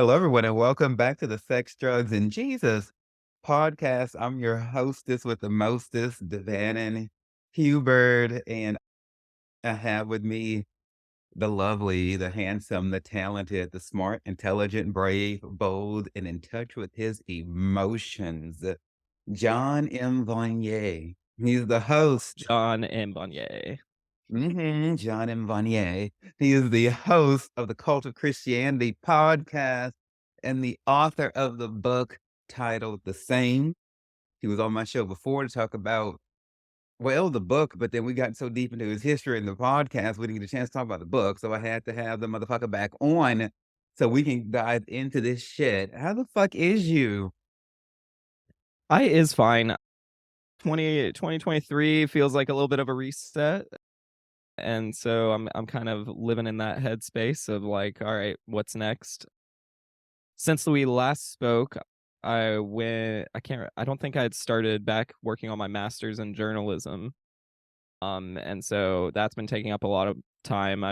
Hello, everyone, and welcome back to the Sex, Drugs, and Jesus podcast. I'm your hostess with the mostest, Devannon Hubert, and I have with me the lovely, the handsome, the talented, the smart, intelligent, brave, bold, and in touch with his emotions, John M. Vanier. He's the host. John M. Bonnier. John M. Vanier. He is the host of the Cult of Christianity podcast and the author of the book titled The Same. He was on my show before to talk about, well, the book, but then we got so deep into his history in the podcast, we didn't get a chance to talk about the book. So I had to have the motherfucker back on so we can dive into this shit. How the fuck is you? I is fine. 2023 feels like a little bit of a reset, and so I'm kind of living in that headspace of like, all right, what's next? Since we last spoke, I don't think I had started back working on my master's in journalism. And so that's been taking up a lot of time.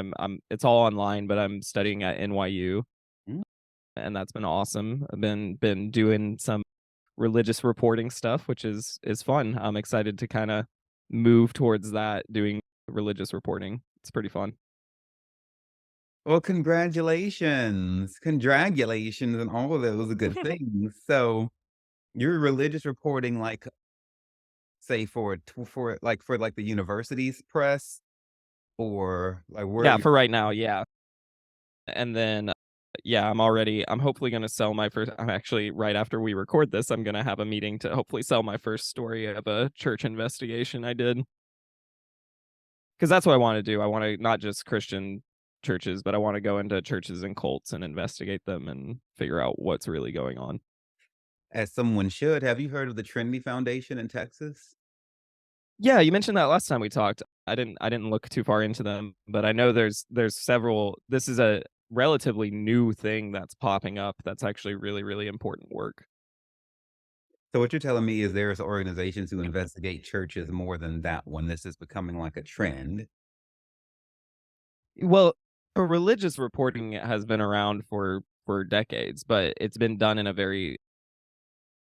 It's all online, but I'm studying at NYU, Mm. and that's been awesome. I've been doing some religious reporting stuff, which is fun. I'm excited to kind of move towards that, doing religious reporting. It's pretty fun. Well, congratulations. Congratulations and all of those are good things. So you're religious reporting like say for the university's press or like where Yeah, you for right now, yeah. And then yeah, I'm hopefully going to sell my first. I'm actually, right after we record this, I'm going to have a meeting to hopefully sell my first story of a church investigation I did, because that's what I want to do. I want to not just Christian churches, but I want to go into churches and cults and investigate them and figure out what's really going on. as someone should. Have you heard of the Trinity Foundation in Texas? Yeah, you mentioned that last time we talked. I didn't look too far into them, but I know there's several. This is a relatively new thing that's popping up that's actually really, really important work. So what you're telling me is there's organizations who investigate churches more than that one. This is becoming like a trend. Well, religious reporting has been around for decades, but it's been done in a very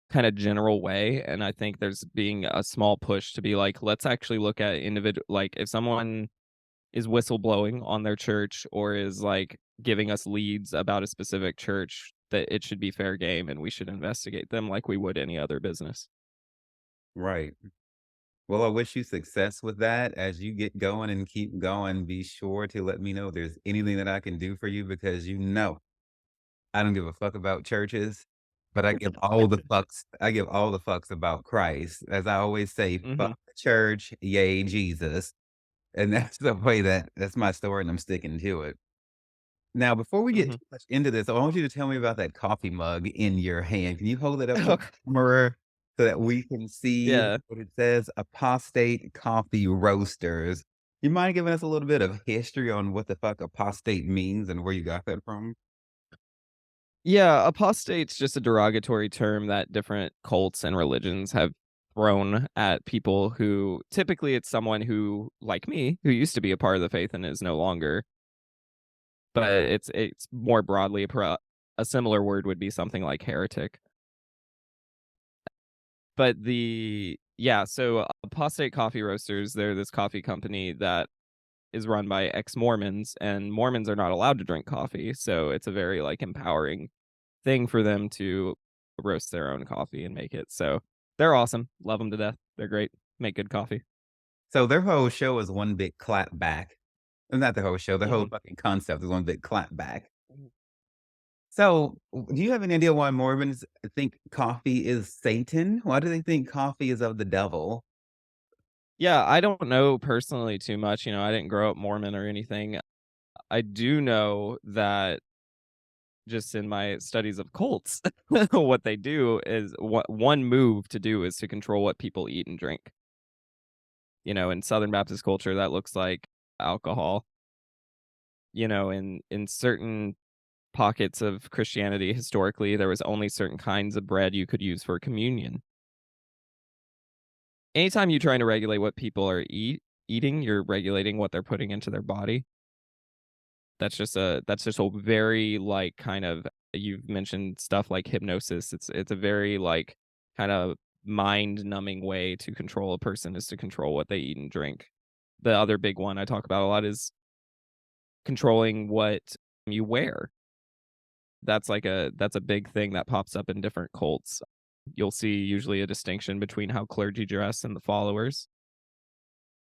kind of general way, and I think there's being a small push to be like, let's actually look at individual, like if someone is whistleblowing on their church or is like giving us leads about a specific church, that it should be fair game and we should investigate them like we would any other business. Right. Well, I wish you success with that. As you get going and keep going, be sure to let me know if there's anything that I can do for you because I don't give a fuck about churches, but I give all the fucks about Christ. As I always say, Hmm. fuck the church, yay Jesus. And that's the way that's my story and I'm sticking to it. Now, before we get Hmm. too much into this, I want you to tell me about that coffee mug in your hand. Can you hold it up to the camera so that we can see Yeah. what it says? Apostate Coffee Roasters. You mind giving us a little bit of history on what the fuck apostate means and where you got that from? Yeah, apostate's just a derogatory term that different cults and religions have thrown at people who typically it's someone who, like me, who used to be a part of the faith and is no longer. But it's more broadly a similar word would be something like heretic. But the yeah, so apostate coffee roasters, they're this coffee company that is run by ex-Mormons, and Mormons are not allowed to drink coffee, so it's a very like empowering thing for them to roast their own coffee and make it. So they're awesome. Love them to death. They're great. Make good coffee. So their whole show is one big clap back. Not the whole show, the whole Mhm. fucking concept is one big clap back. So, do you have any idea why Mormons think coffee is Satan? Why do they think coffee is of the devil? Yeah, I don't know personally too much. I didn't grow up Mormon or anything. I do know that just in my studies of cults, what they do is what one move to do is to control what people eat and drink. In Southern Baptist culture, that looks like alcohol. In certain pockets of Christianity historically, there was only certain kinds of bread you could use for communion. Anytime you're trying to regulate what people are eating, you're regulating what they're putting into their body. That's just a very like kind of You've mentioned stuff like hypnosis. It's a very, like, kinda mind-numbing way to control a person is to control what they eat and drink. The other big one I talk about a lot is controlling what you wear. That's a big thing that pops up in different cults. You'll see usually a distinction between how clergy dress and the followers,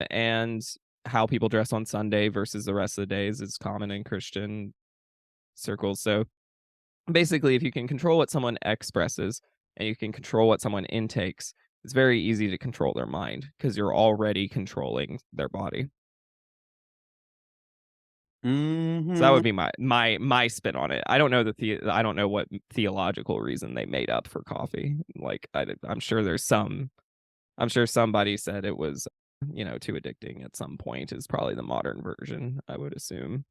and how people dress on Sunday versus the rest of the days is common in Christian circles. So basically, if you can control what someone expresses and you can control what someone intakes, it's very easy to control their mind because you're already controlling their body. So that Mhm. would be my spin on it. I don't know I don't know what theological reason they made up for coffee. Like I'm sure there's some. I'm sure somebody said it was, too addicting at some point. Is probably the modern version, I would assume.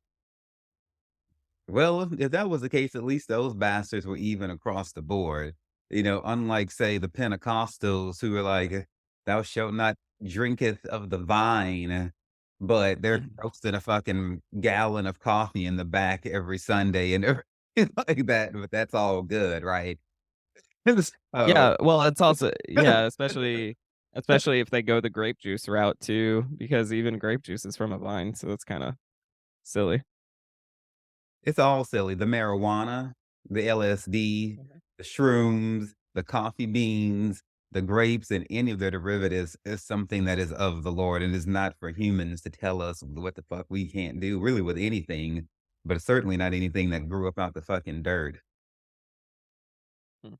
Well, if that was the case, at least those bastards were even across the board. Unlike, say, the Pentecostals who were like, "Thou shalt not drinketh of the vine," but they're Mhm. roasting a fucking gallon of coffee in the back every Sunday and everything like that, but that's all good, right? So Yeah, well, it's also yeah, especially if they go the grape juice route too, because even grape juice is from a vine, so that's kinda silly. it's all silly. The marijuana, the LSD, Mhm. the shrooms, the coffee beans, the grapes, and any of their derivatives is something that is of the Lord and is not for humans to tell us what the fuck we can't do, really, with anything, but it's certainly not anything that grew up out the fucking dirt. Mm.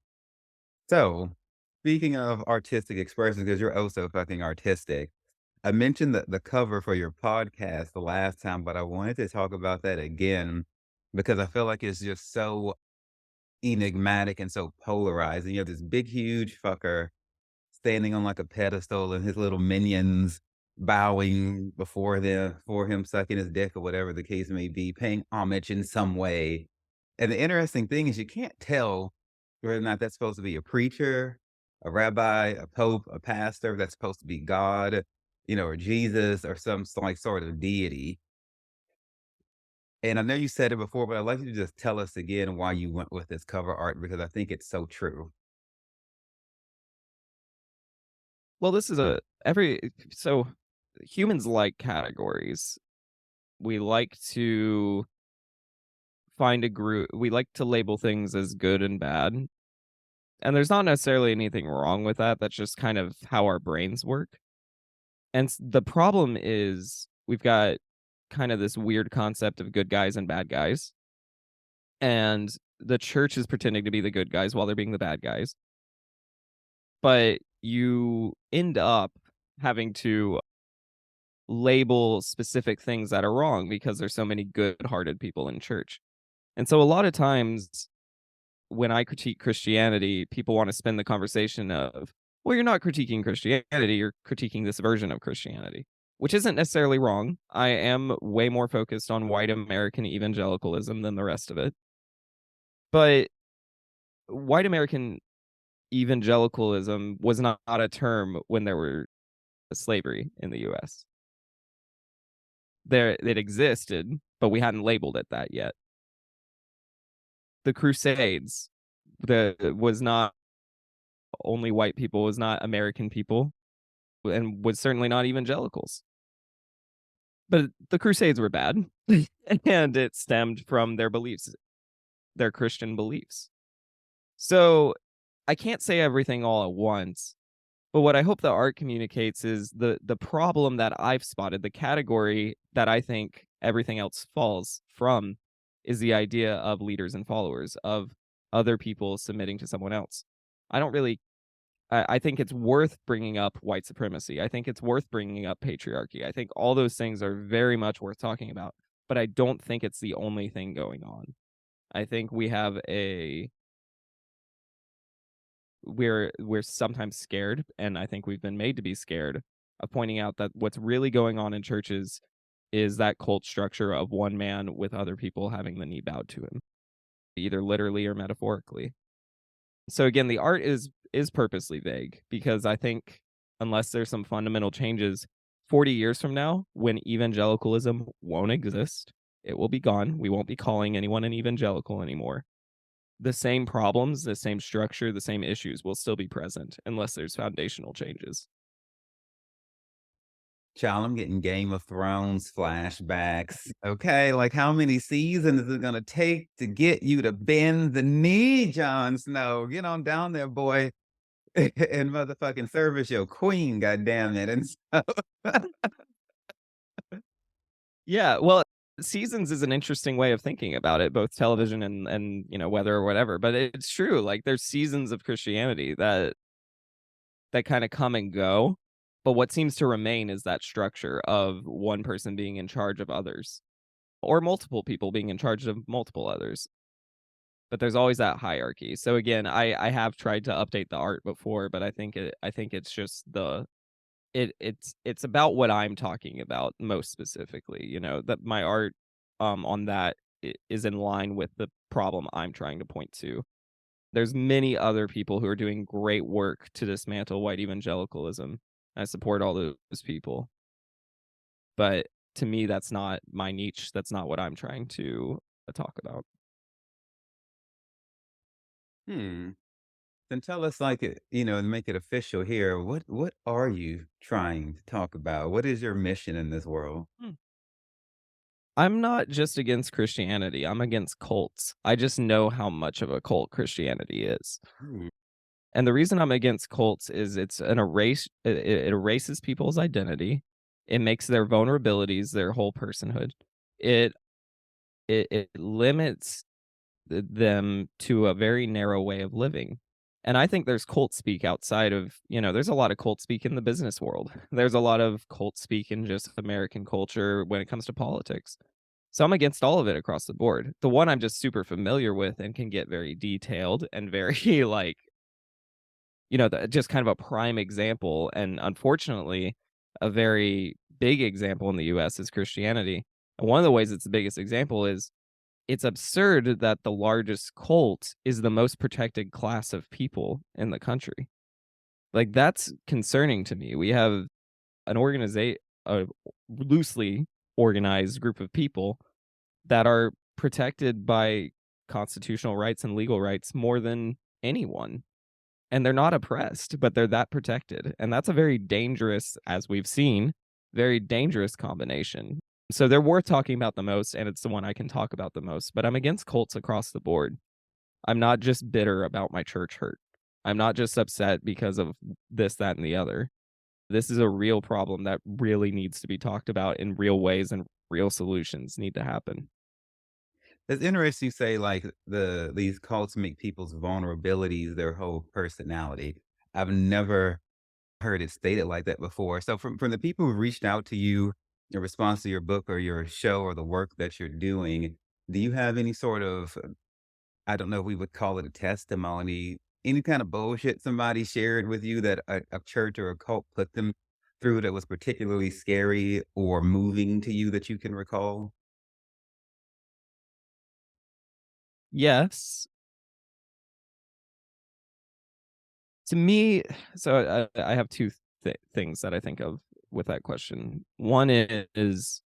So, speaking of artistic expressions, because you're also fucking artistic, I mentioned the cover for your podcast the last time, but I wanted to talk about that again because I feel like it's just so enigmatic and so polarizing. You have this big, huge fucker standing on like a pedestal and his little minions bowing for him, sucking his dick or whatever the case may be, paying homage in some way. And the interesting thing is you can't tell whether or not that's supposed to be a preacher, a rabbi, a pope, a pastor, that's supposed to be God, or Jesus or some like sort of deity. And I know you said it before, but I'd like you to just tell us again why you went with this cover art because I think it's so true. Well, this is a every so humans like categories. We like to find a group we like to label things as good and bad, and there's not necessarily anything wrong with that, that's just kind of how our brains work. And the problem is we've got kind of this weird concept of good guys and bad guys, and the church is pretending to be the good guys while they're being the bad guys. But you end up having to label specific things that are wrong because there's so many good-hearted people in church. And so a lot of times when I critique Christianity, people want to spin the conversation of, well, you're not critiquing Christianity, you're critiquing this version of Christianity, which isn't necessarily wrong. I am way more focused on white American evangelicalism than the rest of it. But white American evangelicalism was not a term when there were slavery in the US. There it existed, but we hadn't labeled it that yet. The Crusades, the was not only white people, was not American people, and was certainly not evangelicals. But the Crusades were bad, and it stemmed from their beliefs, their Christian beliefs. So I can't say everything all at once, but what I hope the art communicates is the problem that I've spotted, the category that I think everything else falls from is the idea of leaders and followers, of other people submitting to someone else. I don't really I think it's worth bringing up white supremacy. I think it's worth bringing up patriarchy. I think all those things are very much worth talking about, but I don't think it's the only thing going on. I think we're sometimes scared, and I think we've been made to be scared of pointing out that what's really going on in churches is that cult structure of one man with other people having the knee bowed to him, either literally or metaphorically. So again, the art is purposely vague because I think unless there's some fundamental changes 40 years from now when evangelicalism won't exist, it will be gone. We won't be calling anyone an evangelical anymore. the same problems, the same structure, the same issues will still be present unless there's foundational changes. Child, I'm getting Game of Thrones flashbacks. Okay, like how many seasons is it gonna take to get you to bend the knee, Jon Snow? Get on down there, boy, and motherfucking service your queen, goddamn it. And so Yeah, well, seasons is an interesting way of thinking about it, both television and, weather or whatever, but it's true, like, there's seasons of Christianity that kinda come and go, but what seems to remain is that structure of one person being in charge of others, or multiple people being in charge of multiple others, but there's always that hierarchy. So, again, I have tried to update the art before, but I think it's just it's about what I'm talking about most specifically, that my art, on that is in line with the problem I'm trying to point to. There's many other people who are doing great work to dismantle white evangelicalism. I support all those people, but to me, that's not my niche. That's not what I'm trying to talk about. hmm. Then tell us like it, and make it official here. What are you trying to talk about? What is your mission in this world? Hmm. I'm not just against Christianity. I'm against cults. I just know how much of a cult Christianity is. Hmm. And the reason I'm against cults is it erases people's identity. It makes their vulnerabilities their whole personhood. It it limits them to a very narrow way of living. And I think there's cult speak outside of, there's a lot of cult speak in the business world. There's a lot of cult speak in just American culture when it comes to politics. So I'm against all of it across the board. The one I'm just super familiar with and can get very detailed and very like, just kind of a prime example, and unfortunately, a very big example in the US is Christianity. And one of the ways it's the biggest example is it's absurd that the largest cult is the most protected class of people in the country. Like, that's concerning to me. We have a loosely organized group of people that are protected by constitutional rights and legal rights more than anyone. And they're not oppressed, but they're that protected. And that's a very dangerous, as we've seen, very dangerous combination. So they're worth talking about the most, and it's the one I can talk about the most. But I'm against cults across the board. I'm not just bitter about my church hurt. I'm not just upset because of this, that, and the other. This is a real problem that really needs to be talked about in real ways, and real solutions need to happen. It's interesting you say like these cults make people's vulnerabilities their whole personality. I've never heard it stated like that before. So from the people who reached out to you in response to your book or your show or the work that you're doing, do you have any sort of I don't know if we would call it a testimony, any kind of bullshit somebody shared with you that a church or a cult put them through that was particularly scary or moving to you that you can recall? Yes. To me, so I have two things that I think of with that question. One is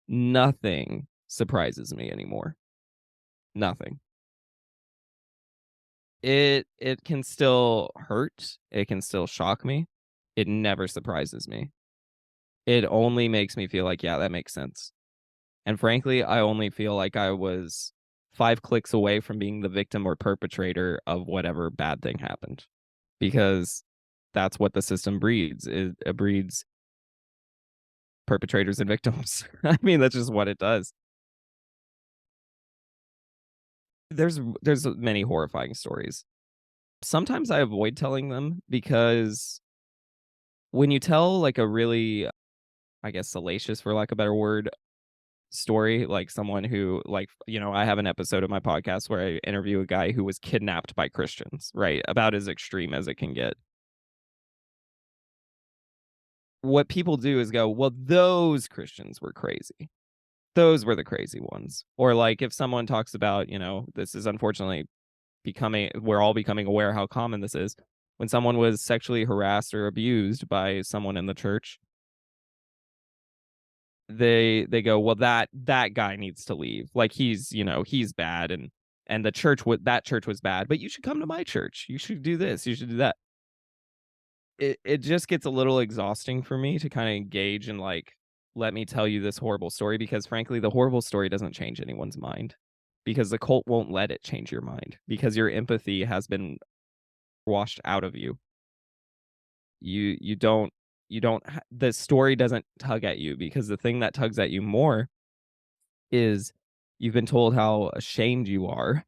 nothing surprises me anymore. Nothing. It can still hurt, it can still shock me. It never surprises me. It only makes me feel like, "Yeah, that makes sense." And frankly, I only feel like I was 5 clicks away from being the victim or perpetrator of whatever bad thing happened, because that's what the system breeds. It breeds perpetrators and victims. I mean, that's just what it does. There's many horrifying stories. Sometimes I avoid telling them because when you tell, like, a really, I guess, salacious, for lack of a better word, story, like someone who, like, I have an episode of my podcast where I interview a guy who was kidnapped by Christians, right? About as extreme as it can get. What people do is go, "Well, those Christians were crazy. Those were the crazy ones." Or, like, if someone talks about, this is unfortunately we're all becoming aware how common this is. When someone was sexually harassed or abused by someone in the church, they go, "Well, that guy needs to leave. Like, he's bad." and that church was bad, but you should come to my church. You should do this. You should do that. It just gets a little exhausting for me to kind of engage in like, let me tell you this horrible story because frankly, the horrible story doesn't change anyone's mind because the cult won't let it change your mind because your empathy has been washed out of you. You don't the story doesn't tug at you because the thing that tugs at you more is you've been told how ashamed you are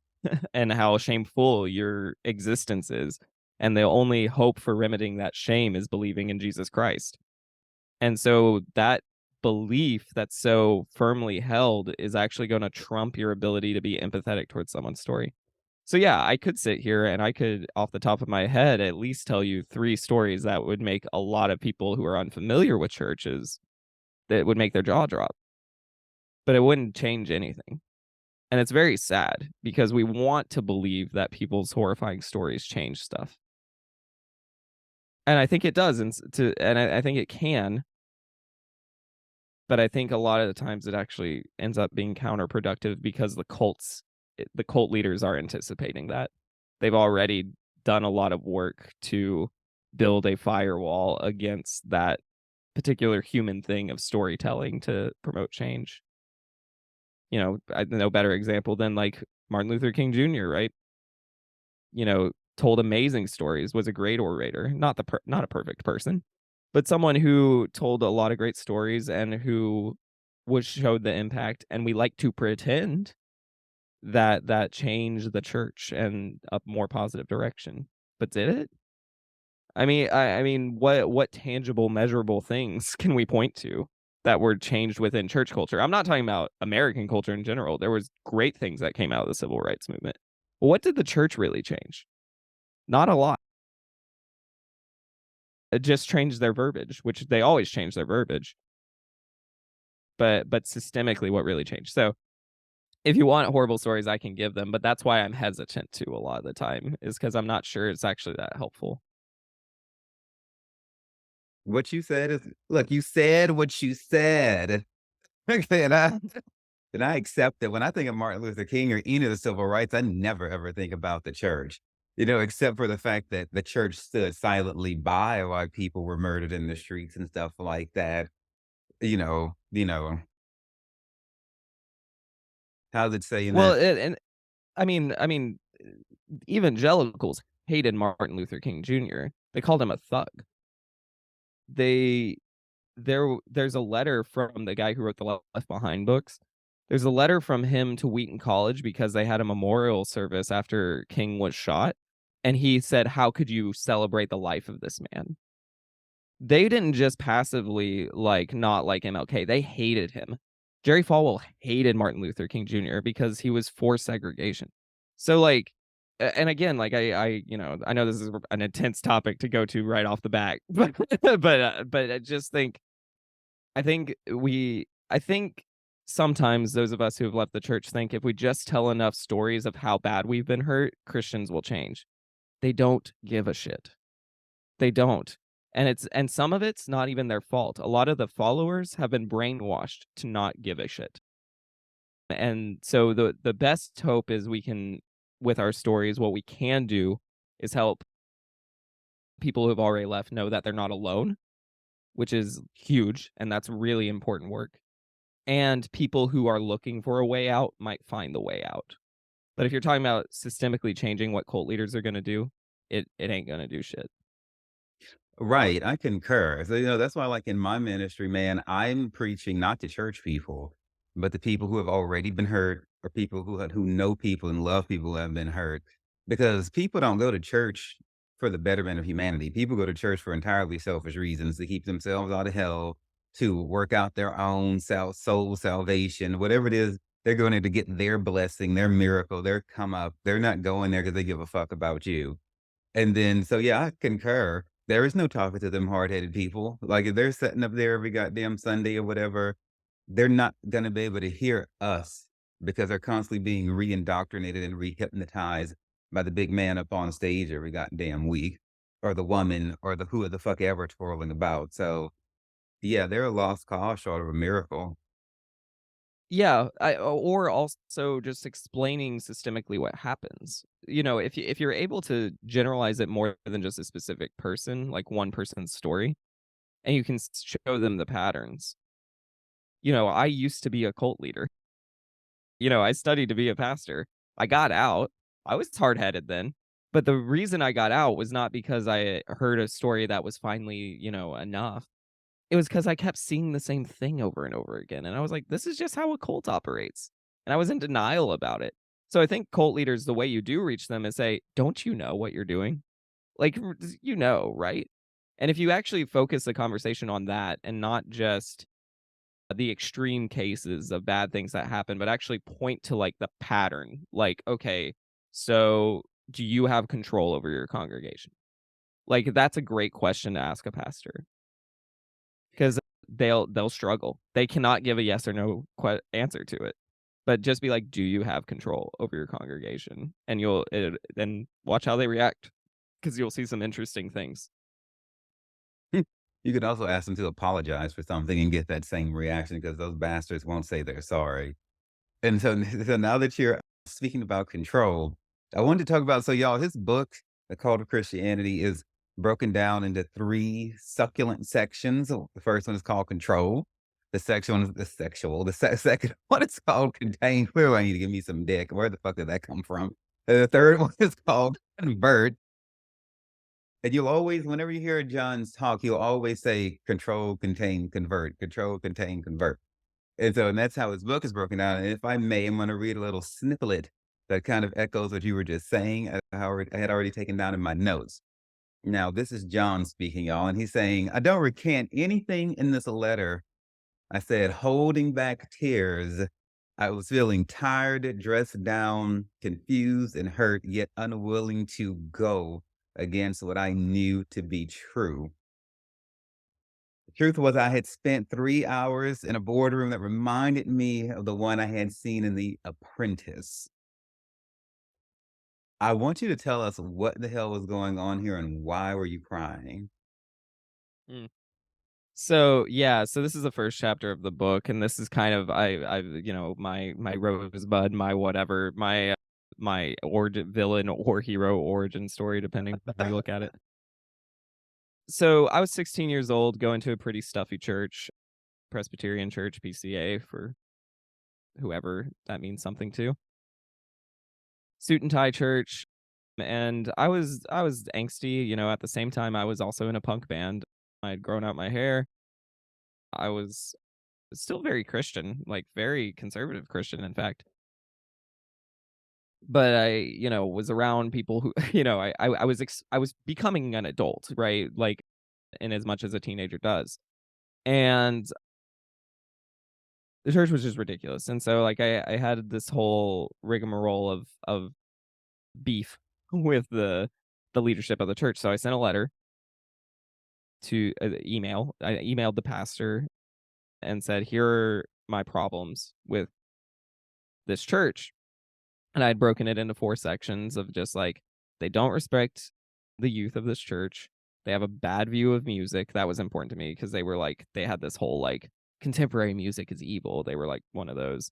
and how shameful your existence is. And the only hope for remedying that shame is believing in Jesus Christ. And so that belief that's so firmly held is actually going to trump your ability to be empathetic towards someone's story. So yeah, I could sit here and I could, off the top of my head, at least tell you three stories that would make a lot of people who are unfamiliar with churches that would make their jaw drop, but it wouldn't change anything. And it's very sad because we want to believe that people's horrifying stories change stuff. And I think it does, and I think it can, but I think a lot of the times it actually ends up being counterproductive because the cult leaders are anticipating that. They've already done a lot of work to build a firewall against that particular human thing of storytelling to promote change. No better example than like Martin Luther King Jr., right? Told amazing stories, was a great orator, not a perfect person, but someone who told a lot of great stories and who was showed the impact, and we like to pretend that that changed the church in a more positive direction. But did it? I mean, what tangible, measurable things can we point to that were changed within church culture? I'm not talking about American culture in general. There was great things that came out of the civil rights movement. But what did the church really change? Not a lot. It just changed their verbiage, which they always change their verbiage. But systemically, what really changed? So if you want horrible stories, I can give them, but that's why I'm hesitant to a lot of the time, is because I'm not sure it's actually that helpful. What you said is look, you said what you said. Okay, and I accept that when I think of Martin Luther King or any of the civil rights, I never ever think about the church, except for the fact that the church stood silently by while people were murdered in the streets and stuff like that. How's it saying Well, that? and I mean, evangelicals hated Martin Luther King Jr. They called him a thug. They there's a letter from the guy who wrote the Left Behind books. There's a letter from him to Wheaton College because they had a memorial service after King was shot, and he said, "How could you celebrate the life of this man?" They didn't just passively, like, not like MLK, they hated him. Jerry Falwell hated Martin Luther King Jr. because he was for segregation. So, like and again, like, I know this is an intense topic to go to right off the back, but I just think I think sometimes those of us who have left the church think if we just tell enough stories of how bad we've been hurt, Christians will change. They don't give a shit. They don't. And some of it's not even their fault. A lot of the followers have been brainwashed to not give a shit. And so the best hope is we can, with our stories, what we can do is help people who have already left know that they're not alone, which is huge, and that's really important work. And people who are looking for a way out might find the way out. But if you're talking about systemically changing what cult leaders are going to do, it ain't going to do shit. Right, I concur. So, that's why, like in my ministry, man, I'm preaching not to church people, but the people who have already been hurt, or people who know people and love people who have been hurt. Because people don't go to church for the betterment of humanity. People go to church for entirely selfish reasons to keep themselves out of hell, to work out their own soul salvation, whatever it is. They're going there to get their blessing, their miracle, their come up. They're not going there because they give a fuck about you. And then, so yeah, I concur. There is no talking to them hard-headed people. Like if they're sitting up there every goddamn Sunday or whatever, they're not gonna be able to hear us because they're constantly being re-indoctrinated and re-hypnotized by the big man up on stage every goddamn week, or the woman, or the who the fuck ever twirling about. So yeah, they're a lost cause short of a miracle. Yeah, or also just explaining systemically what happens. If you're able to generalize it more than just a specific person, like one person's story, and you can show them the patterns. I used to be a cult leader. I studied to be a pastor. I got out. I was hard-headed then, but the reason I got out was not because I heard a story that was finally, enough. It was because I kept seeing the same thing over and over again, and I was like, "This is just how a cult operates," and I was in denial about it. So I think cult leaders, the way you do reach them is say, "Don't you know what you're doing?" Like, right? And if you actually focus the conversation on that and not just the extreme cases of bad things that happen, but actually point to, like, the pattern, like, "Okay, so do you have control over your congregation?" Like, that's a great question to ask a pastor. 'Cause they'll struggle. They cannot give a yes or no answer to it. But just be like, "Do you have control over your congregation?" And then watch how they react, because 'cause you'll see some interesting things. You could also ask them to apologize for something and get that same reaction because those bastards won't say they're sorry. And so so now that you're speaking about control, I wanted to talk about so y'all, his book, The Cult of Christianity, is broken down into 3 succulent sections. The first one is called Control. The section one is the sexual. The second one is called Contain. Where do I need to give me some dick? Where the fuck did that come from? The third one is called Convert. And you'll always, whenever you hear John's talk, he'll always say control, contain, convert, control, contain, convert. And that's how his book is broken down. And if I may, I'm going to read a little snippet that kind of echoes what you were just saying. I had already taken down in my notes. Now, this is John speaking, y'all, and he's saying, I don't recant anything in this letter. I said, holding back tears. I was feeling tired, dressed down, confused, and hurt, yet unwilling to go against what I knew to be true. The truth was I had spent 3 hours in a boardroom that reminded me of the one I had seen in The Apprentice. I want you to tell us what the hell was going on here and why were you crying? Mm. So, yeah, so this is the first chapter of the book, and this is kind of my rosebud, my whatever, my villain or hero origin story, depending on how you look at it. So, I was 16 years old, going to a pretty stuffy church, Presbyterian church, PCA for whoever that means something to. Suit and tie church, and I was angsty, at the same time, I was also in a punk band. I'd grown out my hair. I was still very Christian, like, very conservative Christian, in fact. But I, was around people who, I was becoming an adult, right? Like, in as much as a teenager does. And the church was just ridiculous. And so, like, I had this whole rigmarole of beef with the leadership of the church. So I sent a letter to email. I emailed the pastor and said, "Here are my problems with this church." And I'd broken it into 4 sections of just like they don't respect the youth of this church. They have a bad view of music. That was important to me because they were like they had this whole like contemporary music is evil. They were like one of those.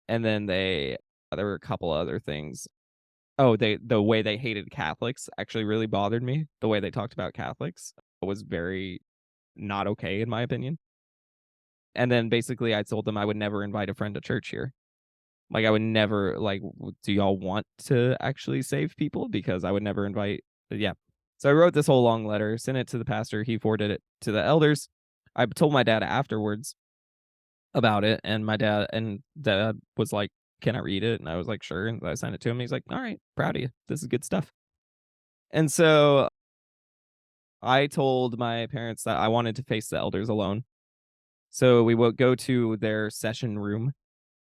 And then there were a couple other things. Oh, the way they hated Catholics actually really bothered me. The way they talked about Catholics was very not okay in my opinion. And then basically I told them I would never invite a friend to church here. Like I would never like do y'all want to actually save people because I would never invite yeah. So I wrote this whole long letter, sent it to the pastor, he forwarded it to the elders. I told my dad afterwards about it and my dad was like, "Can I read it?" And I was like, "Sure." And I sent it to him. He's like, "All right, proud of you. This is good stuff." And so I told my parents that I wanted to face the elders alone. So we would go to their session room,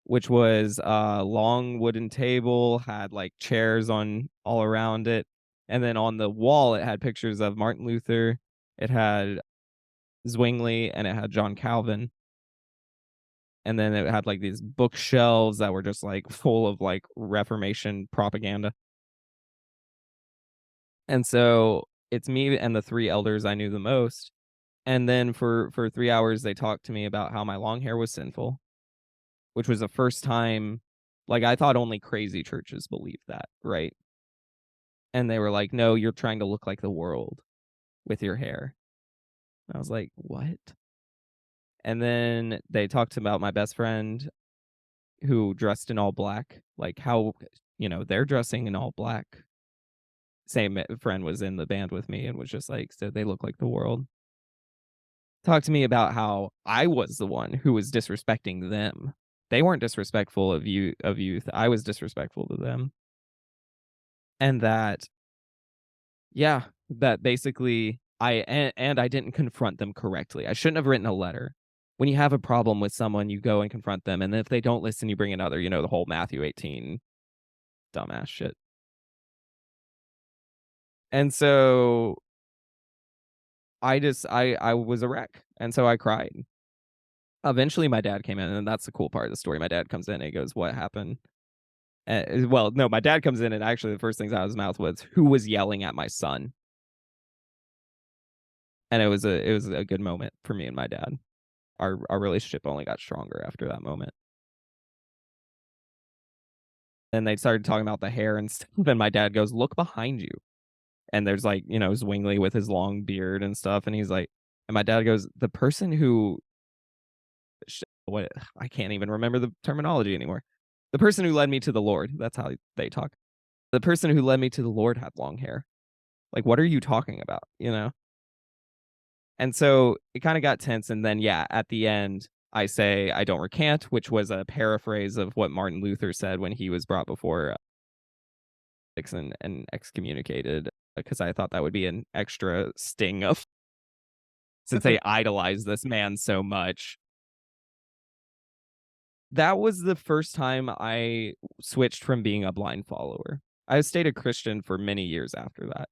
which was a long wooden table, had like chairs on all around it. And then on the wall, it had pictures of Martin Luther, it had Zwingli, and it had John Calvin. And then it had like these bookshelves that were just like full of like Reformation propaganda. And so it's me and the 3 elders I knew the most. And then for 3 hours, they talked to me about how my long hair was sinful, which was the first time. Like, I thought only crazy churches believed that, right? And they were like, "No, you're trying to look like the world with your hair." And I was like, "What?" And then they talked about my best friend who dressed in all black, like how, they're dressing in all black. Same friend was in the band with me and was just like, "So they look like the world." Talk to me about how I was the one who was disrespecting them. They weren't disrespectful of youth. I was disrespectful to them. And that, yeah, that basically and I didn't confront them correctly. I shouldn't have written a letter. When you have a problem with someone, you go and confront them, and if they don't listen, you bring another, the whole Matthew 18 dumbass shit. And so I was a wreck, and so I cried. Eventually, my dad came in, and that's the cool part of the story. My dad comes in and he goes, "What happened?" Well, no, my dad comes in, and actually the first things out of his mouth was, "Who was yelling at my son?" And it was a good moment for me and my dad. Our relationship only got stronger after that moment. And they started talking about the hair and stuff, and my dad goes, "Look behind you." And there's, like, Zwingli with his long beard and stuff, and he's like, and my dad goes, "The person who" what, I can't even remember the terminology anymore. "The person who led me to the Lord," that's how they talk. "The person who led me to the Lord had long hair. Like, what are you talking about?" And so it kinda got tense, and then, yeah, at the end, I say, "I don't recant," which was a paraphrase of what Martin Luther said when he was brought before, and excommunicated, because I thought that would be an extra sting of since they idolize this man so much. That was the first time I switched from being a blind follower. I stayed a Christian for many years after that,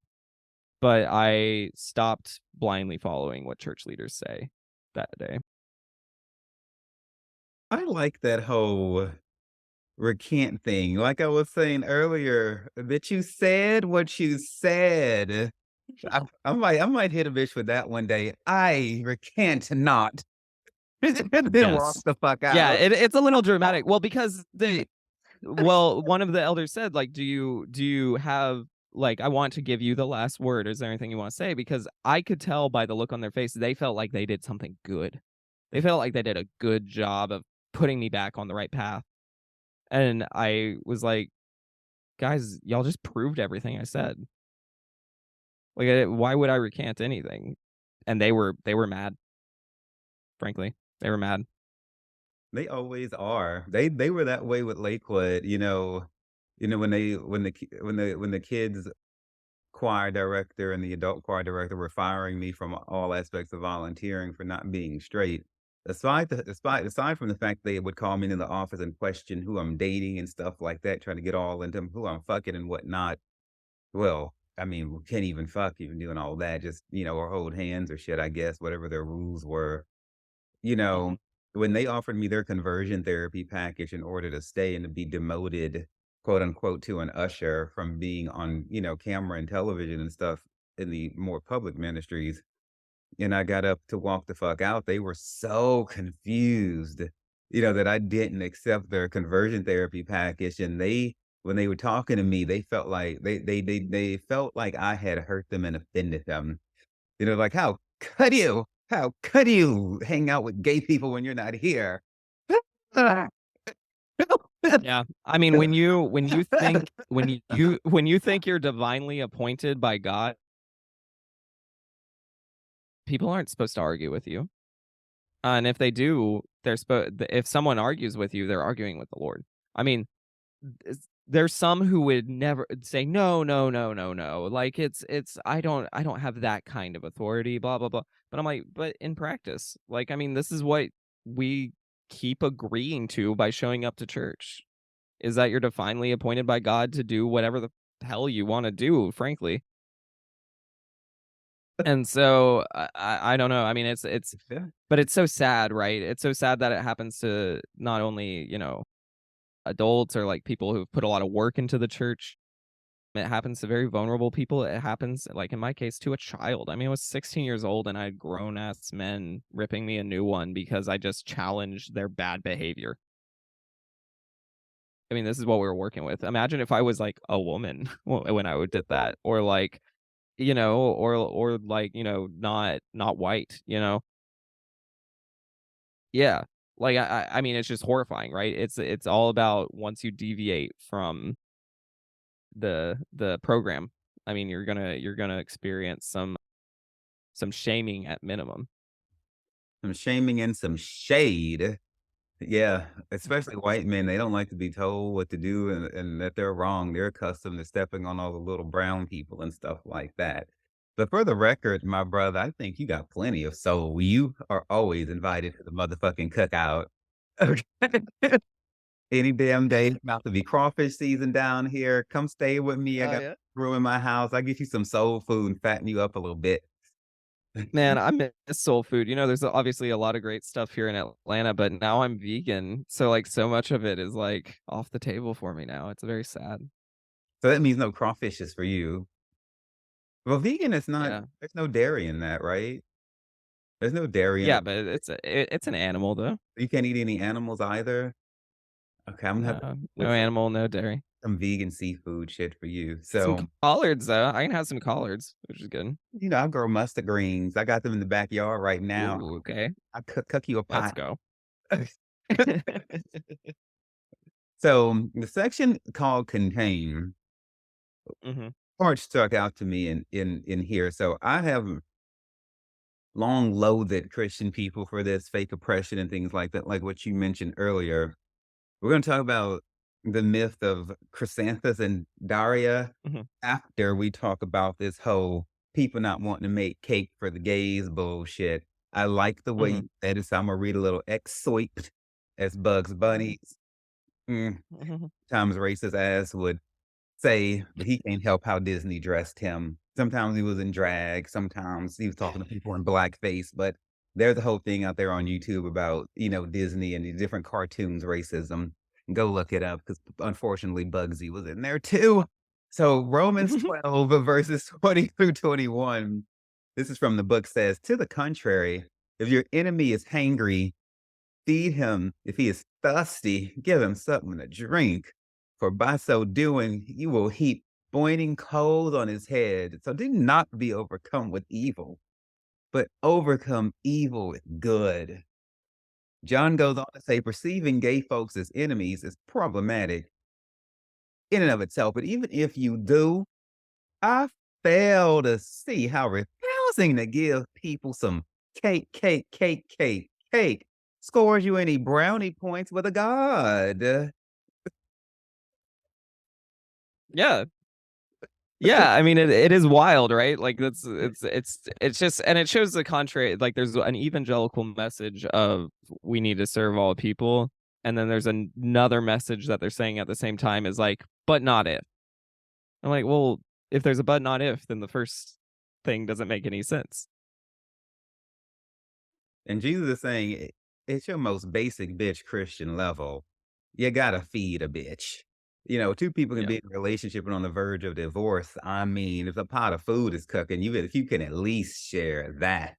but I stopped blindly following what church leaders say that day. I like that whole recant thing. Like I was saying earlier, that you said what you said. I might hit a bitch with that one day. I recant not. And then walk Yes. the fuck Yeah, out. it's a little dramatic. Well, because one of the elders said, like, "Do you have, like, I want to give you the last word. Is there anything you wanna say?" Because I could tell by the look on their face, they felt like they did something good. They felt like they did a good job of putting me back on the right path. And I was like, "Guys, y'all just proved everything I said. Like, why would I recant anything?" And they were mad, frankly. They were mad. They always are. They were that way with Lakewood, when the kids choir director and the adult choir director were firing me from all aspects of volunteering for not being straight. Aside from the fact they would call me into the office and question who I'm dating and stuff like that, trying to get all into who I'm fucking and whatnot. Well, I mean, we can't even fuck even doing all that, just, or hold hands or shit, I guess, whatever their rules were. You know, Mhm. when they offered me their conversion therapy package in order to stay and to be demoted, quote unquote, to an usher from being on, camera and television and stuff in the more public ministries, and I got up to walk the fuck out, they were so confused, that I didn't accept their conversion therapy package, and when they were talking to me, they felt like they felt like I had hurt them and offended them. Like, How could you hang out with gay people when you're not here?" Yeah. I mean, when you think you're divinely appointed by God, people aren't supposed to argue with you. And if they do, if someone argues with you, they're arguing with the Lord. I mean, there's some who would never say, "No, no, no, no, no." Like, I don't have that kind of authority, blah blah blah. But I'm like, but in practice, like, I mean, this is what we keep agreeing to by showing up to church, is that you're divinely appointed by God to do whatever the hell you want to do, frankly. And so I don't know. I mean, it's Yeah. but it's so sad, right? It's so sad that it happens to not only, adults or, like, people who've put a lot of work into the church. It happens to very vulnerable people. It happens, like, in my case, to a child. I mean, I was 16 years old and I had grown ass men ripping me a new one because I just challenged their bad behavior. I mean, this is what we were working with. Imagine if I was like a woman when I would did that, or like, or like, not white, Yeah. Like I mean, it's just horrifying, right? It's all about once you deviate from the program. I mean, you're gonna experience some shaming at minimum. Some shaming and some shade. Yeah, especially white men, they don't like to be told what to do and that they're wrong. They're accustomed to stepping on all the little brown people and stuff like that. But for the record, my brother, I think you got plenty of soul. You are always invited to the motherfucking cookout. Okay. Any damn day, it's about to be crawfish season down here. Come stay with me. I Oh, got yeah? room in my house. I get you some soul food and fatten you up a little bit. Man, I miss soul food. There's obviously a lot of great stuff here in Atlanta, but now I'm vegan, so, like, so much of it is, like, off the table for me now. It's very sad. So that means no crawfishes for you. Well, vegan is not, Yeah. there's no dairy in that, right? There's no dairy in Yeah, it. but it's an animal, though. You can't eat any animals either? Okay, I'm gonna have to No, no look for animal, no dairy. some vegan seafood shit for you. Some So, collards, though. I can have some collards, which is good. I grow mustard greens. I got them in the backyard right now. Ooh, okay. I cook you a Let's pie. go. So, the section called "Contain" Mhm, part stuck out to me in here. So, I have long loathed Christian people for this fake oppression and things like that, like what you mentioned earlier. We're gonna talk about the myth of Chrysanthus and Daria mhm, after we talk about this whole people not wanting to make cake for the gays bullshit. I like the way mhm, you said it, so Imma read a little excerpt as Bugs mhm, Bunny, mm, mhm, times racist ass would say, but he can't help how Disney dressed him. Sometimes he was in drag, sometimes he was talking to people in blackface, but there's a whole thing out there on YouTube about, Disney and the different cartoons racism. Go look it up because unfortunately Bugsy was in there too. So Romans mhm. 12 verses 20 through 21. This is from the book says, to the contrary, if your enemy is hangry, feed him. If he is thirsty, give him something to drink. For by so doing, you will heap boiling coals on his head. So do not be overcome with evil, but overcome evil with good. John goes on to say, perceiving gay folks as enemies is problematic in and of itself. But even if you do, I fail to see how refusing to give people some cake scores you any brownie points with a god. Yeah. Yeah, I mean, it is wild, right? Like, that's it's just and it shows the contrary, like, there's an evangelical message of we need to serve all people, and then there's another message that they're saying at the same time is like, "But not if." I'm like, "Well, if there's a but not if, then the first thing doesn't make any sense." And Jesus is saying, It's your most basic bitch Christian level. You gotta feed a bitch." Two people can Yeah. be in a relationship and on the verge of divorce. I mean, if a pot of food is cooking, if you can at least share that.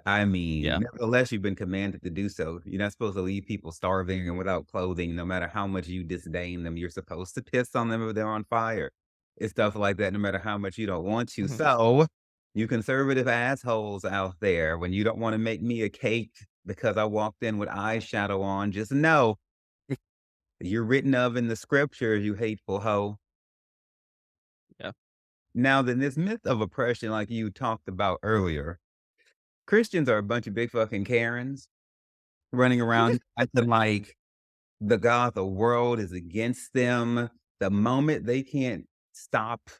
I mean, Yeah. nevertheless, you've been commanded to do so. You're not supposed to leave people starving and without clothing, no matter how much you disdain them. You're supposed to piss on them if they're on fire. It's stuff like that, no matter how much you don't want to. Mhm. So, you conservative assholes out there, when you don't want to make me a cake because I walked in with eyeshadow on, just know you're written of in the scriptures, you hateful hoe. Yeah. Now, then, this myth of oppression, like you talked about earlier, Christians are a bunch of big fucking Karens running around acting like the God of the world is against them. The moment they can't stop,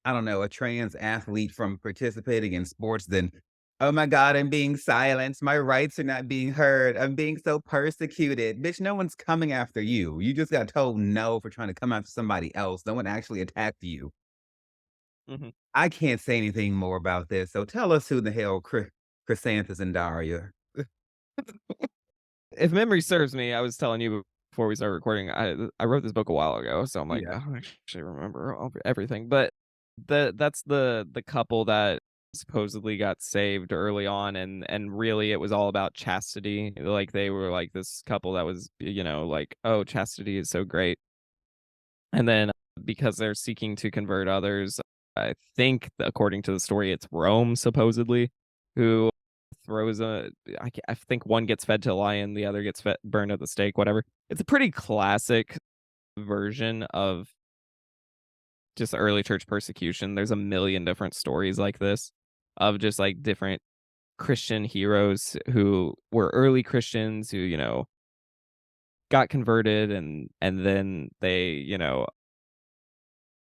I don't know, a trans athlete from participating in sports, then, oh my God, I'm being silenced. My rights are not being heard. I'm being so persecuted. Bitch, no one's coming after you. You just got told no for trying to come after somebody else. No one actually attacked you. Mhm. I can't say anything more about this. So tell us who the hell Chrysanthus and Daria. If memory serves me, I was telling you before we started recording, I wrote this book a while ago, so I'm like, Yeah. I don't actually remember everything. But that's the couple that supposedly got saved early on, and really it was all about chastity. Like, they were like this couple that was, like, oh, chastity is so great. And then because they're seeking to convert others, I think according to the story, it's Rome supposedly who throws a. I think one gets fed to a lion, the other gets burned at the stake. Whatever. It's a pretty classic version of just early church persecution. There's a million different stories like this of just like different Christian heroes who were early Christians who got converted and then they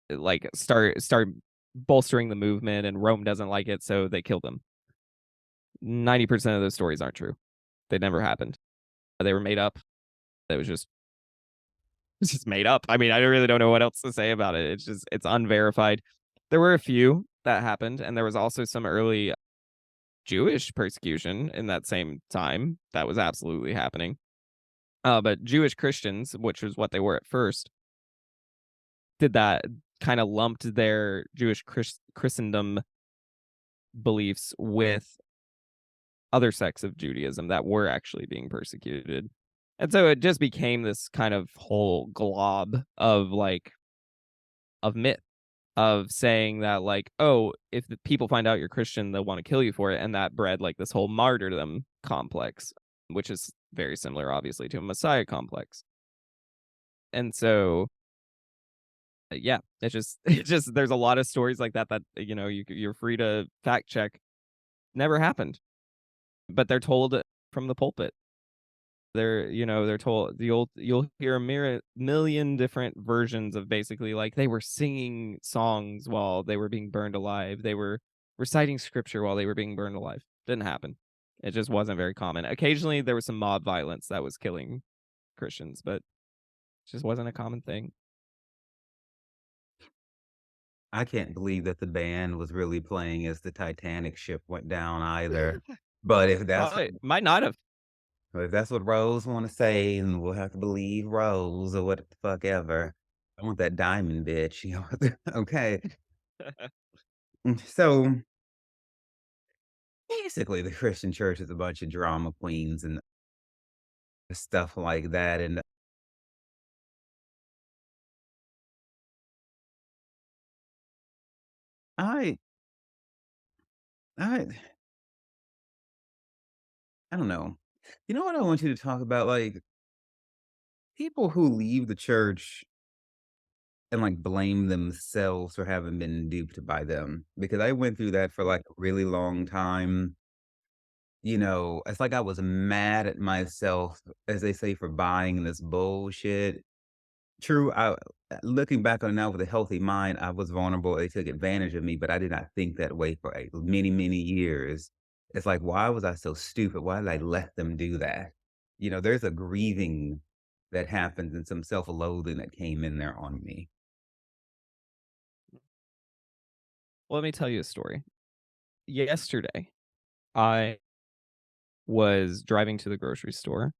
like start bolstering the movement, and Rome doesn't like it, so they killed them. 90% of those stories aren't true. They never happened. They were made up. It was just it's just made up. I mean, I really don't know what else to say about it. It's unverified. There were a few that happened, and there was also some early Jewish persecution in that same time that was absolutely happening. But Jewish Christians, which was what they were at first, did that kind of lumped their Jewish Christendom beliefs with other sects of Judaism that were actually being persecuted. And so it just became this kind of whole glob of of myth of saying that like, oh, if the people find out you're Christian, they'll want to kill you for it. And that bred like this whole martyrdom complex, which is very similar, obviously, to a Messiah complex. And so yeah, it's just there's a lot of stories like that you're free to fact check. Never happened, but they're told from the pulpit. They're told you'll hear million different versions of basically like they were singing songs while they were being burned alive. They were reciting scripture while they were being burned alive. Didn't happen. It just wasn't very common. Occasionally there was some mob violence that was killing Christians, but it just wasn't a common thing. I can't believe that the band was really playing as the Titanic ship went down either. But Probably might not have. if that's what Rose wanna say, then we'll have to believe Rose or what the fuck ever. I want that diamond bitch, you know? Okay. So, basically, the Christian church is a bunch of drama queens and stuff like that, and I I I don't know. You know what I want you to talk about? Like, people who leave the church and, like, blame themselves for having been duped by them, because I went through that for, like, a really long time. It's like I was mad at myself, as they say, for buying this bullshit. True, looking back on it now with a healthy mind, I was vulnerable, they took advantage of me, but I did not think that way for, many, many years. It's like, why was I so stupid? Why did I let them do that? There's a grieving that happens and some self-loathing that came in there on me. Well, let me tell you a story. Yesterday, I was driving to the grocery store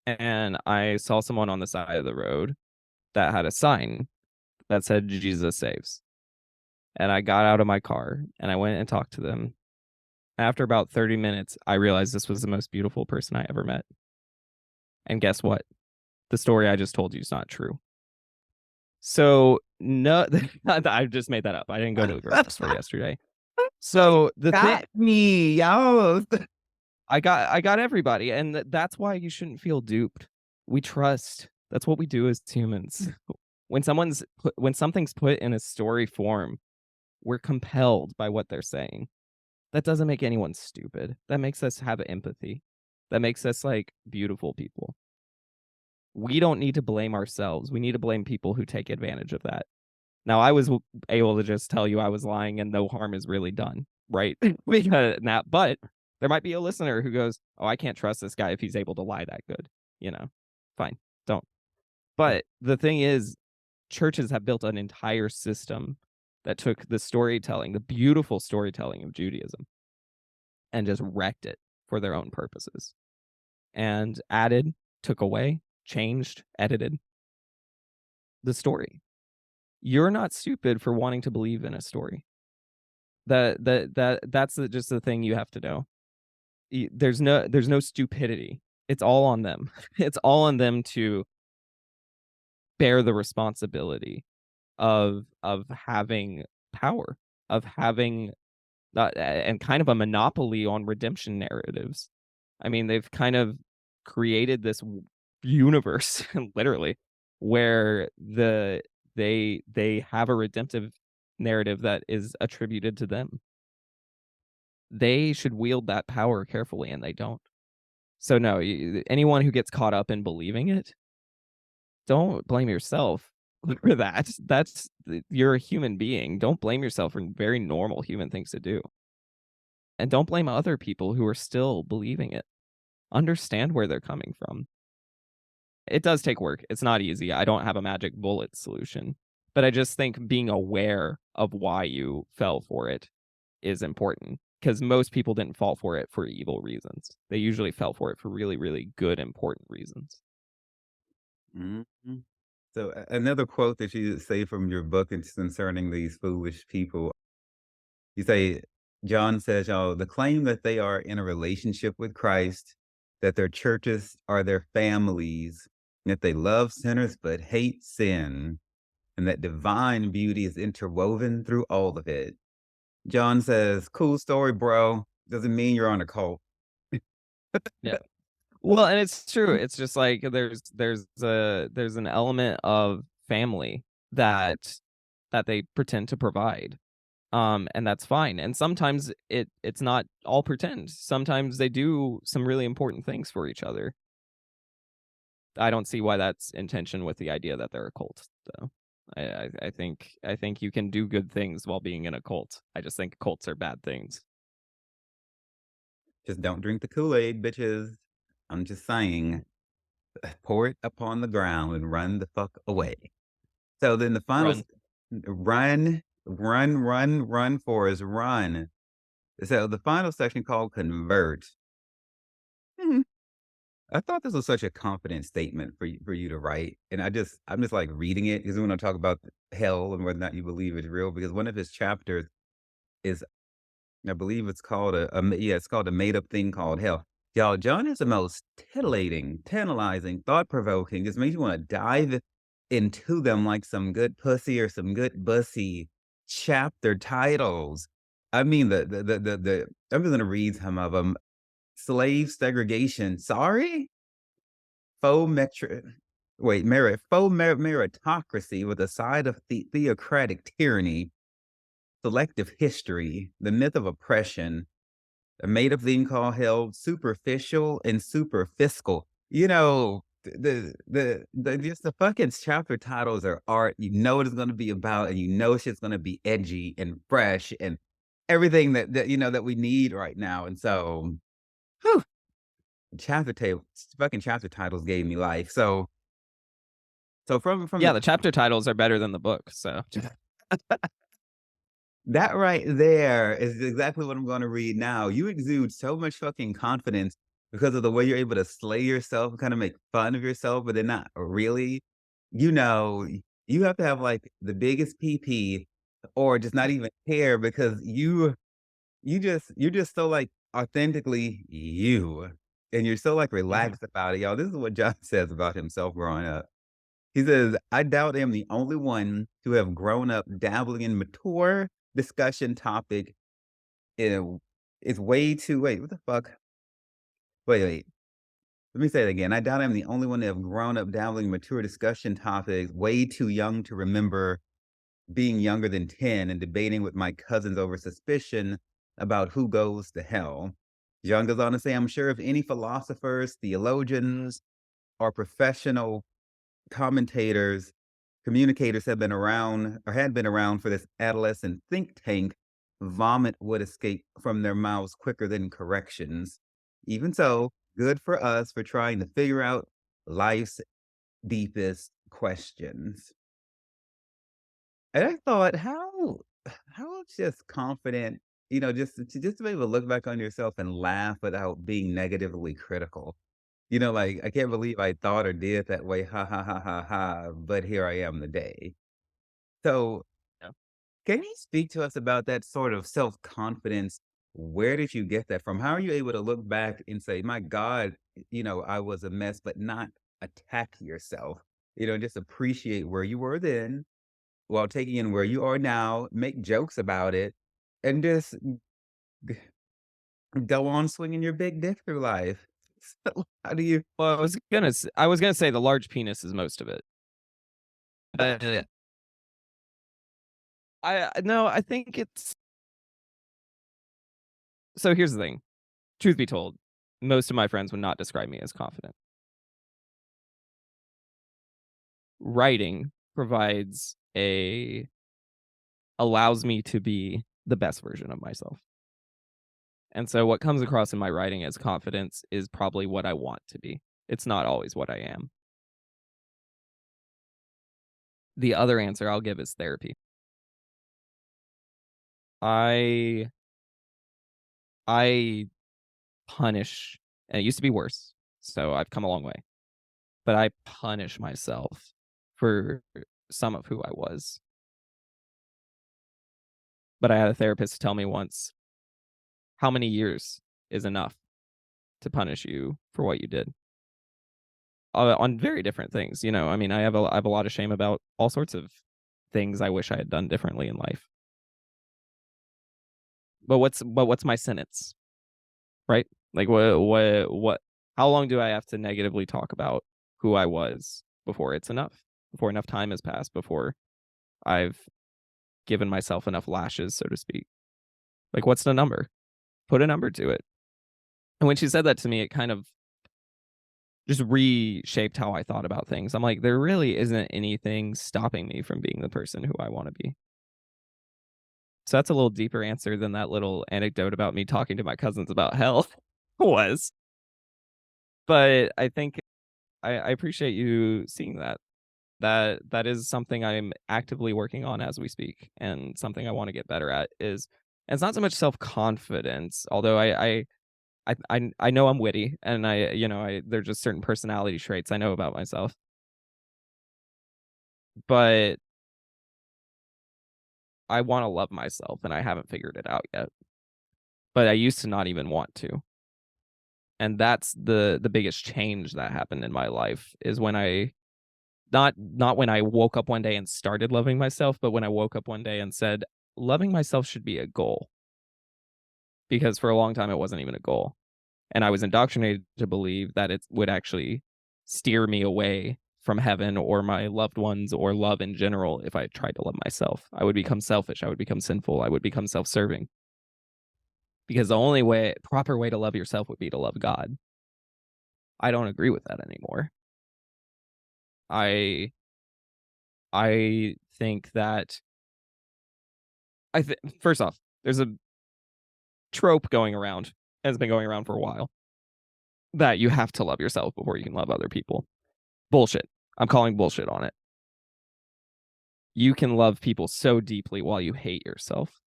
and I saw someone on the side of the road that had a sign that said Jesus saves. And I got out of my car and I went and talked to them. After about 30 minutes, I realized this was the most beautiful person I ever met. And guess what? The story I just told you is not true. So, no, I just made that up. I didn't go to the grocery store yesterday. So the thing Got me, y'all. I got everybody, and that's why you shouldn't feel duped. We trust. That's what we do as humans. When something's put in a story form, we're compelled by what they're saying. That doesn't make anyone stupid. That makes us have empathy. That makes us like beautiful people. We don't need to blame ourselves. We need to blame people who take advantage of that. Now, I was able to just tell you I was lying and no harm is really done, right? Because now, but there might be a listener who goes, "Oh, I can't trust this guy if he's able to lie that good." Fine, don't. But the thing is, churches have built an entire system that took the storytelling, the beautiful storytelling of Judaism, and just wrecked it for their own purposes, and added, took away, changed, edited the story. You're not stupid for wanting to believe in a story. That's just the thing you have to know. There's no stupidity. It's all on them. It's all on them to bear the responsibility of having power, of having and kind of a monopoly on redemption narratives. I mean, they've kind of created this universe, literally, where they have a redemptive narrative that is attributed to them. They should wield that power carefully, and they don't. So no, anyone who gets caught up in believing it, don't blame yourself for that. You're a human being. Don't blame yourself for very normal human things to do. And don't blame other people who are still believing it. Understand where they're coming from. It does take work. It's not easy. I don't have a magic bullet solution. But I just think being aware of why you fell for it is important because most people didn't fall for it for evil reasons. They usually fell for it for really, really good, important reasons. Mhm. So another quote that you say from your book is concerning these foolish people. You say, John says, "Oh, the claim that they are in a relationship with Christ, that their churches are their families, that they love sinners but hate sin, and that divine beauty is interwoven through all of it." John says, "Cool story, bro. Doesn't mean you're on a cult." Yeah. Well, and it's true. It's just like there's an element of family that they pretend to provide. And that's fine. And sometimes it's not all pretend. Sometimes they do some really important things for each other. I don't see why that's in tension with the idea that they're a cult, though. I think you can do good things while being in a cult. I just think cults are bad things. Just don't drink the Kool-Aid, bitches. I'm just saying, pour it upon the ground and run the fuck away. So then the final Run. run, run, run, run, Forrest, run. So the final section called convert. Mhm. I thought this was such a confident statement for you to write, and I'm just like reading it because we want to talk about hell and whether or not you believe it's real. Because one of his chapters is, I believe it's called yeah, it's called a made up thing called hell. Y'all, John is the most titillating, tantalizing, thought provoking. Just makes you want to dive into them like some good pussy or some good bussy chapter titles. I mean, I'm just gonna read some of them. Slave segregation. Sorry, faux metri wait, meritocracy with a side of theocratic tyranny, selective history, the myth of oppression, a made-up thing called hell, superficial and superfiscal. You know, the just the fucking chapter titles are art. You know what it's gonna be about, and you know shit's gonna be edgy and fresh and everything that you know that we need right now. And so, whew, fucking chapter titles gave me life. So from Yeah, the the chapter titles are better than the book, so that right there is exactly what I'm gonna read now. You exude so much fucking confidence because of the way you're able to slay yourself, kinda make fun of yourself, but then not really. You know, you have to have, like, the biggest PP or just not even care because you're just so, like, authentically you, and you're so, like, mhm. relaxed about it, y'all. This is what John says about himself growing up. He says, "I doubt I am the only one to have grown up dabbling in mature discussion topic in it's way too" wait, what the fuck? Wait. Let me say it again. "I doubt I'm the only one to have grown up dabbling in mature discussion topics way too young to remember being younger than 10 and debating with my cousins over suspicion about who goes to hell." Young goes on to say, "I'm sure if any philosophers, theologians, or professional commentators, communicators have been around or had been around for this adolescent think tank, vomit would escape from their mouths quicker than corrections. Even so, good for us for trying to figure out life's deepest questions." And I thought, how just confident, you know, just to be able to look back on yourself and laugh without being negatively critical. You know, like, I can't believe I thought or did that way, ha, ha, ha, ha, ha, but here I am today. So, Yeah. can you speak to us about that sort of self-confidence? Where did you get that from? How are you able to look back and say, "My God, you know, I was a mess," but not attack yourself? just appreciate where you were then while taking in where you are now, make jokes about it, and just g go on swinging your big dick through life. So, how do you Well, I was gonna say the large penis is most of it. But I no, I think it's so here's the thing. Truth be told, most of my friends would not describe me as confident. Writing provides a allows me to be the best version of myself. And so what comes across in my writing as confidence is probably what I want to be. It's not always what I am. The other answer I'll give is therapy. I I punish, and it used to be worse, so I've come a long way, but I punish myself for some of who I was. But I had a therapist tell me once, "How many years is enough to punish you for what you did?" On very different things, I mean, I have a lot of shame about all sorts of things I wish I had done differently in life. But what's my sentence, right? Like, what how long do I have to negatively talk about who I was before it's enough? Before enough time has passed, before I've given myself enough lashes, so to speak? Like, what's the number? Put a number to it. And when she said that to me, it kind of just reshaped how I thought about things. I'm like, there really isn't anything stopping me from being the person who I wanna be. So that's a little deeper answer than that little anecdote about me talking to my cousins about health was. But I think I appreciate you seeing that. That is something I'm actively working on as we speak, and something I wanna get better at is and it's not so much self-confidence, although I know I'm witty, and there're just certain personality traits I know about myself. But I wanna love myself, and I haven't figured it out yet. But I used to not even want to. And that's the biggest change that happened in my life is when I not when I woke up one day and started loving myself, but when I woke up one day and said, "Loving myself should be a goal." Because for a long time, it wasn't even a goal. And I was indoctrinated to believe that it would actually steer me away from heaven or my loved ones or love in general if I tried to love myself. I would become selfish, I would become sinful, I would become self-serving. Because the only way proper way to love yourself would be to love God. I don't agree with that anymore. I I think that first off, there's a trope going around, and it's been going around for a while, that you have to love yourself before you can love other people. Bullshit. I'm calling bullshit on it. You can love people so deeply while you hate yourself.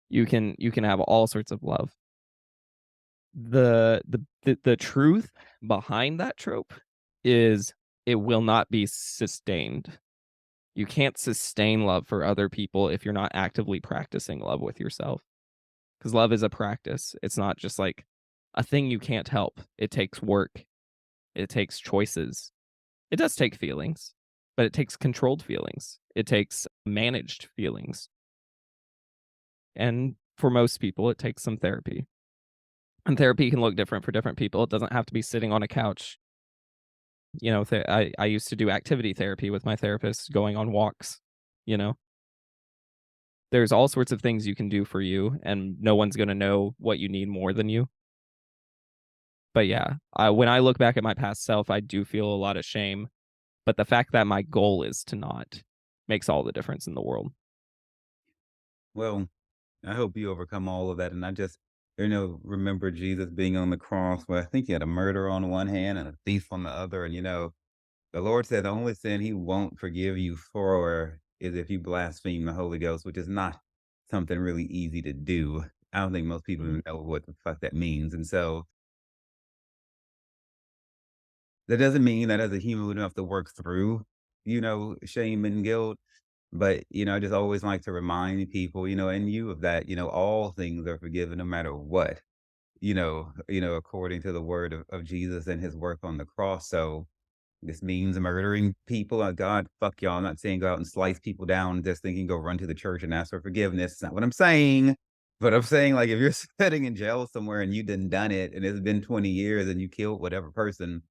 You can have all sorts of love. The truth behind that trope is it will not be sustained. You can't sustain love for other people if you're not actively practicing love with yourself. Because love is a practice. It's not just like a thing you can't help. It takes work. It takes choices. It does take feelings, but it takes controlled feelings. It takes managed feelings. And for most people, it takes some therapy. And therapy can look different for different people. It doesn't have to be sitting on a couch. I used to do activity therapy with my therapist, going on walks. You know, there's all sorts of things you can do for you, and no one's going to know what you need more than you. But yeah, when I look back at my past self, I do feel a lot of shame. But the fact that my goal is to not makes all the difference in the world. well, I hope you overcome all of that, and I just, remember Jesus being on the cross where I think he had a murderer on one hand and a thief on the other, and, the Lord said the only sin he won't forgive you for is if you blaspheme the Holy Ghost, which is not something really easy to do. I don't think most people Mhm. know what the fuck that means. And so that doesn't mean that as a human we don't have to work through, shame and guilt. But, I just always like to remind people, and you of that, all things are forgiven no matter what, according to the word of Jesus and his work on the cross. So This means murdering people. God, fuck y'all. I'm not saying go out and slice people down just thinking go run to the church and ask for forgiveness. It's not what I'm saying. But I'm saying, like, if you're sitting in jail somewhere and you done it and it's been 20 years and you killed whatever person,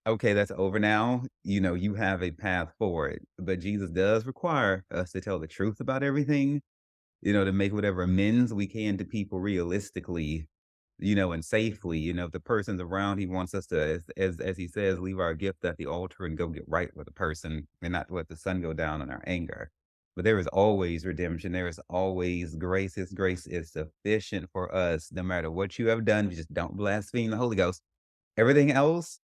okay, that's over now. You have a path forward. But Jesus does require us to tell the truth about everything, to make whatever amends we can to people realistically, and safely. If the person's around, he wants us to, as he says, leave our gift at the altar and go get right with the person and not let the sun go down on our anger. But there is always redemption. There is always grace. His grace is sufficient for us, no matter what you have done. You just don't blaspheme the Holy Ghost. Everything else,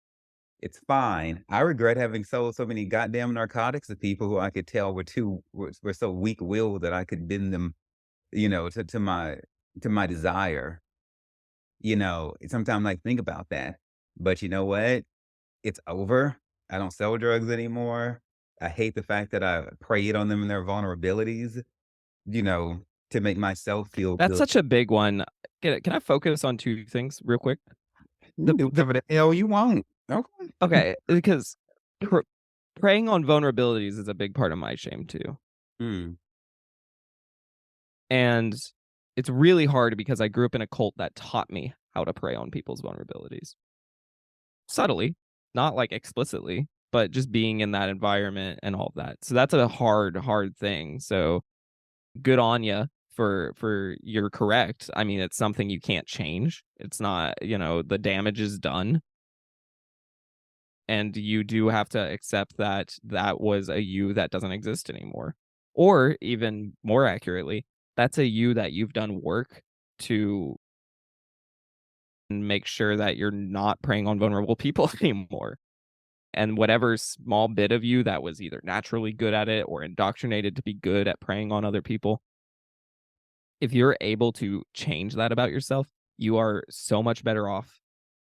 it's fine. I regret having sold so many goddamn narcotics to people who I could tell were so weak-willed that I could bend them, to my desire. Sometimes I think about that. But you know what? It's over. I don't sell drugs anymore. I hate the fact that I preyed on them and their vulnerabilities, you know, to make myself feel That's good. such a big one. Can I focus on 2 things real quick? You The can do the whatever the hell you want. Okay. Okay, because pr preying on vulnerabilities is a big part of my shame too, Mm. and it's really hard because I grew up in a cult that taught me how to prey on people's vulnerabilities. Subtly, not, like, explicitly, but just being in that environment and all of that. So that's a hard, hard thing. So good on you for you're correct. I mean, it's something you can't change. It's not, the damage is done, and you do have to accept that that was a you that doesn't exist anymore. Or even more accurately, that's a you that you've done work to make sure that you're not preying on vulnerable people anymore. And whatever small bit of you that was either naturally good at it or indoctrinated to be good at preying on other people, if you're able to change that about yourself, you are so much better off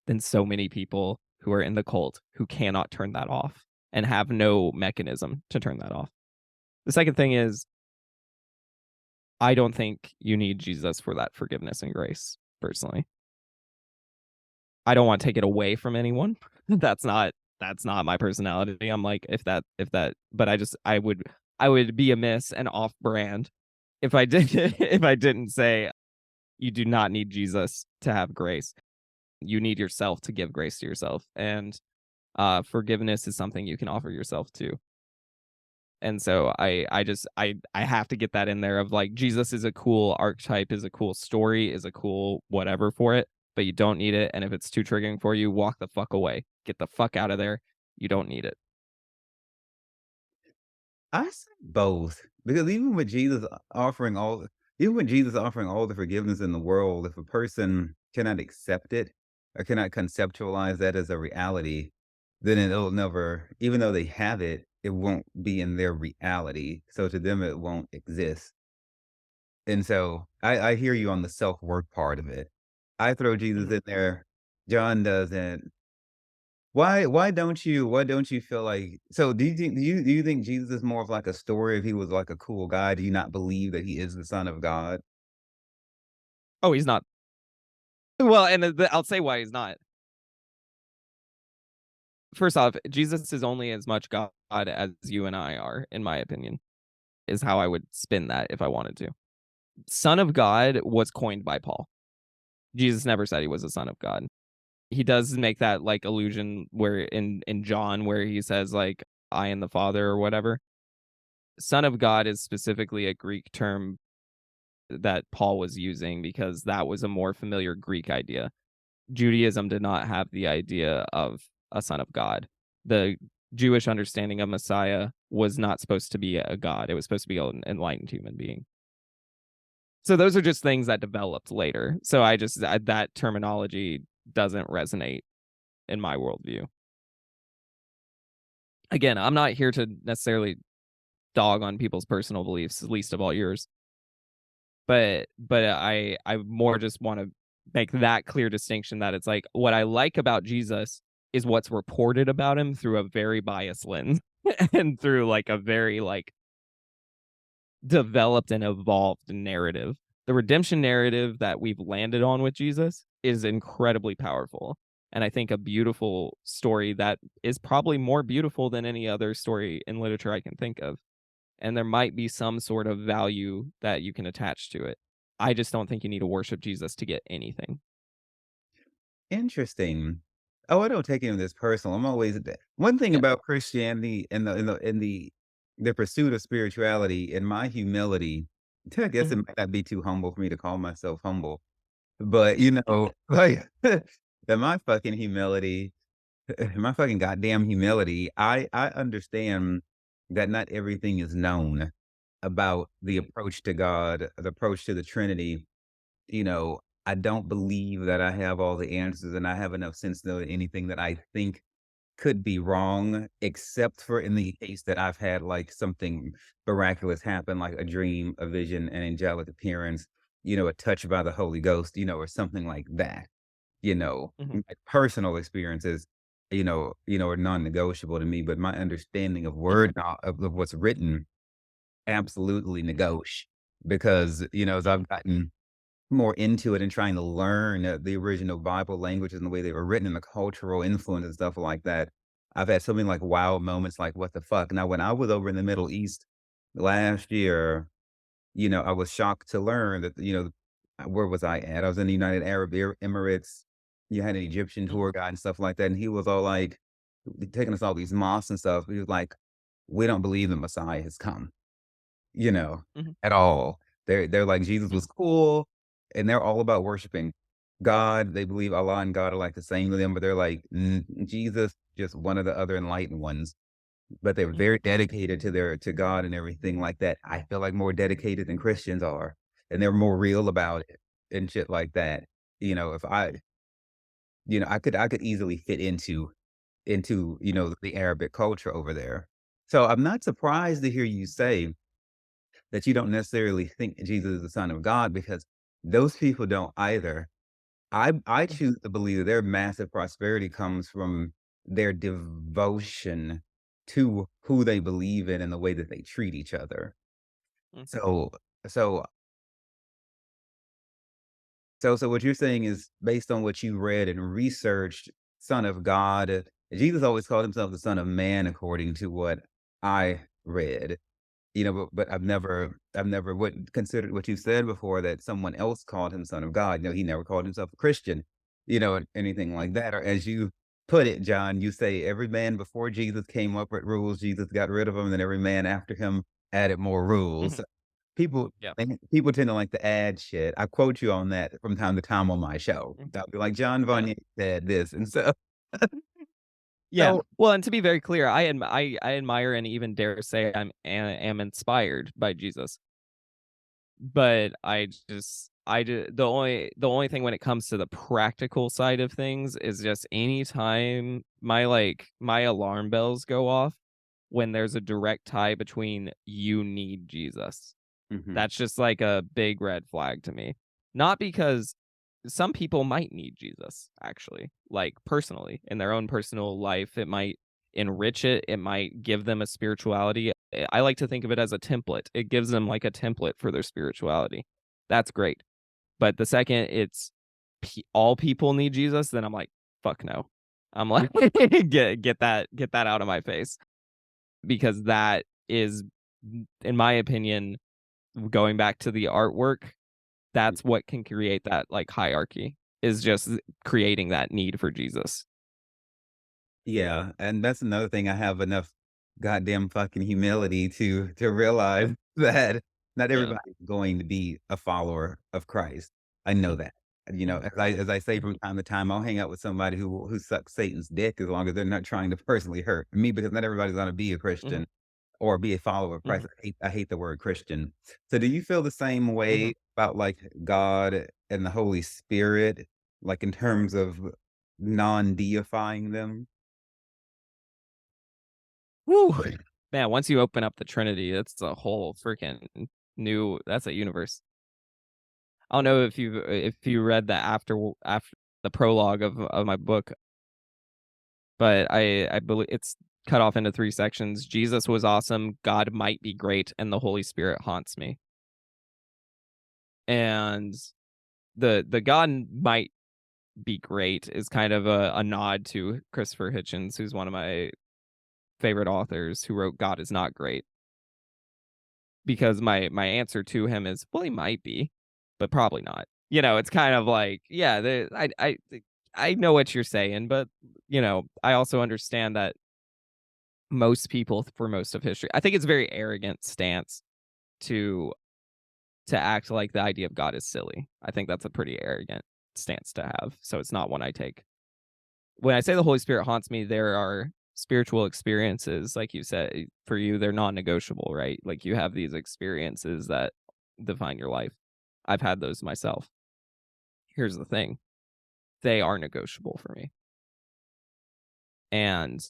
than so many people who are in the cult who cannot turn that off and have no mechanism to turn that off. The second thing is, I don't think you need Jesus for that forgiveness and grace, personally. I don't want to take it away from anyone. That's not my personality. I'm like, if that, but I would be amiss and off brand if I did if I didn't say you do not need Jesus to have grace. You need yourself to give grace to yourself. And forgiveness is something you can offer yourself too. And so I have to get that in there of like Jesus is a cool archetype, is a cool story, is a cool whatever for it, but you don't need it. And if it's too triggering for you, walk the fuck away. Get the fuck out of there. You don't need it. I say both because even with Jesus offering all the forgiveness in the world, if a person cannot accept it or cannot conceptualize that as a reality, then it'll never, even though they have it, it won't be in their reality. So to them, it won't exist. And so I hear you on the self work part of it. I throw Jesus Mhm. in there. John doesn't. Why don't you feel like, so do you think Jesus is more of like a story? If he was like a cool guy, do you not believe that he is the son of God? Oh, he's not. Well, and I'll say why he's not. First off, Jesus is only as much God as you and I are, in my opinion, is how I would spin that if I wanted to. Son of God was coined by Paul. Jesus never said he was a son of God. He does make that like allusion where in John where he says like I and the Father or whatever. Son of God is specifically a Greek term that Paul was using because that was a more familiar Greek idea. Judaism did not have the idea of a son of God. The Jewish understanding of Messiah was not supposed to be a god. It was supposed to be an enlightened human being. So those are just things that developed later. So that terminology doesn't resonate in my worldview. Again, I'm not here to necessarily dog on people's personal beliefs, least of all yours. But I more just want to make that clear distinction that it's like what I like about Jesus is what's reported about him through a very biased lens and through like a very like developed and evolved narrative. The redemption narrative that we've landed on with Jesus is incredibly powerful. And I think a beautiful story that is probably more beautiful than any other story in literature I can think of. And there might be some sort of value that you can attach to it. I just don't think you need to worship Jesus to get anything. Interesting. Oh, I don't take any of this personal. I'm always one thing Yeah. about Christianity and the pursuit of spirituality and my humility. I guess it Mhm, might not be too humble for me to call myself humble, but you know, like that my fucking humility, my fucking goddamn humility. I understand that not everything is known about the mhm, approach to God, the approach to the Trinity. You know, I don't believe that I have all the answers, and I have enough sense to know that anything that I think could be wrong, except for in the case that I've had, like, something miraculous happen, like a dream, a vision, an angelic appearance, you know, a touch by the Holy Ghost, you know, or something like that, you know? mhm, My personal experiences, are non-negotiable to me, but my understanding of mhm, of what's written, absolutely negoti because, as I've gotten more into it and trying to learn, the original Bible languages and the way they were written and the cultural influence and stuff like that. I've had so many, like, wow moments like, "What the fuck?" Now, when I was over in the Middle East last year, I was shocked to learn that, where was I at? I was in the United Arab Emirates. You had an Egyptian mhm, tour guide and stuff like that, and he was all like taking us all these mosques and stuff. He was like, "We don't believe the Messiah has come." You know, mhm, at all. They're like, Jesus mhm, was cool, and they're all about worshiping God. They believe Allah and God are, like, the same to them, but they're like, Jesus, just one of the other enlightened ones." But they're mhm, very dedicated to God and everything like that. I feel like more dedicated than Christians are, and they're more real about it and shit like that. If I could easily fit into, the Arabic culture over there. So I'm not surprised to hear you say that you don't necessarily think Jesus is the Son of God because those people don't either. I mhm, choose to believe that their massive prosperity comes from their devotion to who they believe in and the way that they treat each other. mhm, So so so what you're saying is based on what you read and researched, Son of God. Jesus always called himself the Son of Man according to what I read. But I've never would considered what you said before that someone else called him son of God. He never called himself a Christian, or anything like mhm, that. Or as you put it, John, you say every man before Jesus came up with rules, Jesus got rid of them, and then every man after him added more rules. mhm. People Yeah. people tend to like to add shit. I quote you on that from time to time on my show. Mhm. I'll be like, John Yeah. Vanier said this, and so Yeah. so Well, and to be very clear, I admire and even dare say am inspired by Jesus. But the only thing when it comes to the practical side of things is just anytime my alarm bells go off when there's a direct tie between "you need Jesus." Mhm. That's just like a big red flag to me. Not because some people might need Jesus, actually, like personally, in their own personal life. It might enrich it, it might give them a spirituality. I like to think of it as a template. It gives them like a template for their spirituality. That's great. But the second it's all people need Jesus, then I'm like, fuck no. I'm like, get that out of my face because that is, in my opinion, going back to the artwork, that's what can create that, like, hierarchy, is just creating that need for Jesus. Yeah, and that's another thing I have enough goddamn fucking humility to realize that not Yeah. everybody's going to be a follower of Christ. I know Mhm, that. mhm, As I say mhm, from time to time, I'll hang out with somebody who sucks Satan's dick as long as they're not trying to personally hurt me because not everybody's gonna be a mhm, Christian or be a follower of Christ. mhm, I hate the word Christian. So do you feel the same mhm. way about like God and the Holy Spirit, like in terms of non-deifying them? Woo! Man, once you open up the Trinity, it's a whole freaking that's a universe. I don't know if you read the after the prologue of my book, but I believe it's cut off into 3 sections. Jesus was awesome, God might be great, and the Holy Spirit haunts me. And the God might be great is kind of a nod to Christopher Hitchens, who's one of my favorite authors who wrote God is Not Great. Because my answer to him is, well, he might be, but probably not. It's kind of like, yeah, I know what you're saying, but I also understand that most people for most of history, I think it's a very arrogant stance to act like the idea of God is silly. I think that's a pretty arrogant stance to have. So it's not one I take. When I say the Holy Spirit haunts me, there are spiritual experiences, like you said, for you, they're non-negotiable, right? Like you have these experiences that define your life. I've had those myself. Here's the thing. They are negotiable for me. And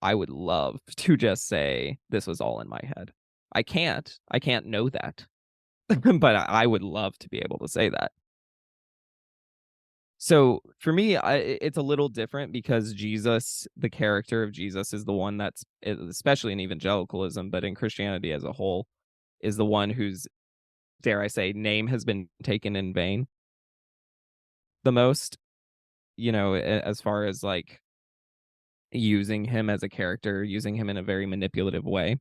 I would love to just say this was all in my head. I can't. I can't know that. But I would love to be able to say that. So for me, it's a little different because Jesus, the character of Jesus, is the one that's, especially in evangelicalism, but in Christianity as a whole, is the one whose, dare I say, name has been taken in vain the most, as far as like using him as a character, using him in a very manipulative way.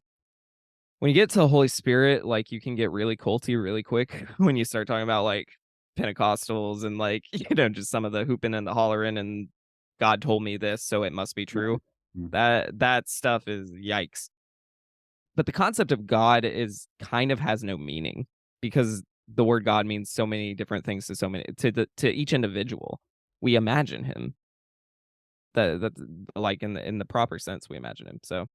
When you get to the Holy Spirit, like, you can get really culty really quick when you start talking about, like, Pentecostals and, like, just some of the hooping and the hollering and God told me this, so it must be true. Mhm. That stuff is yikes. But the concept of God is kind of has no meaning because the word God means so many different things to so many to each individual. We imagine him. That like in the proper sense, we imagine him. So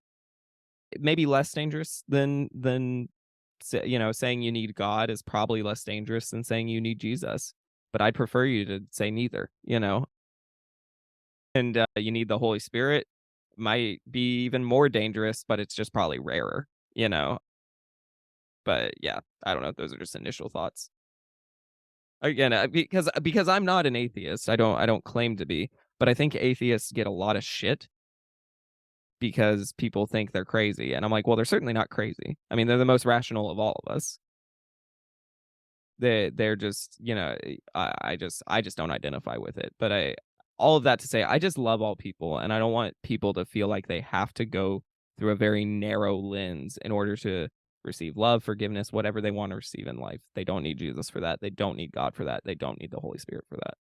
maybe less dangerous than saying you need God is probably less dangerous than saying you need Jesus. But I'd prefer you to say neither. And you need the Holy Spirit might be even more dangerous, but it's just probably rarer. But yeah, I don't know. Those are just initial thoughts. Again, because I'm not an atheist. I don't claim to be, but I think atheists get a lot of shit because people think they're crazy. And I'm like, well, they're certainly not crazy. I mean, they're the most rational of all of us. They're just, I just don't identify with it. But all of that to say, I just love all people and I don't want people to feel like they have to go through a very narrow lens in order to receive love, forgiveness, whatever they want to receive in life. They don't need Jesus for that. They don't need God for that. They don't need the Holy Spirit for that.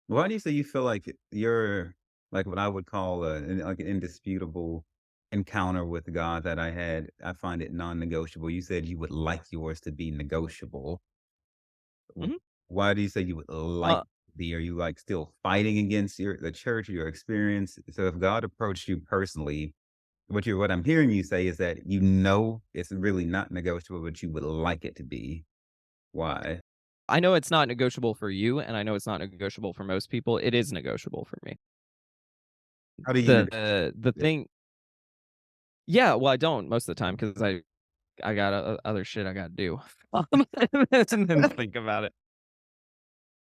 Why do you say you feel like you're like what I would call like an indisputable encounter with God that I had? I find it non-negotiable. You said you would like yours to be negotiable. W- Mhm. Why do you say you would like Uh, the? Are you like still fighting against the church or your experience? So if God approached you personally, what I'm hearing you say is that it's really not negotiable, but you would like it to be. Why? I know it's not negotiable for you, and I know it's not negotiable for most people. It is negotiable for me. How do you The negotiate? thing, yeah. Well, I don't most of the time because I got other shit I got to do, and then think about it.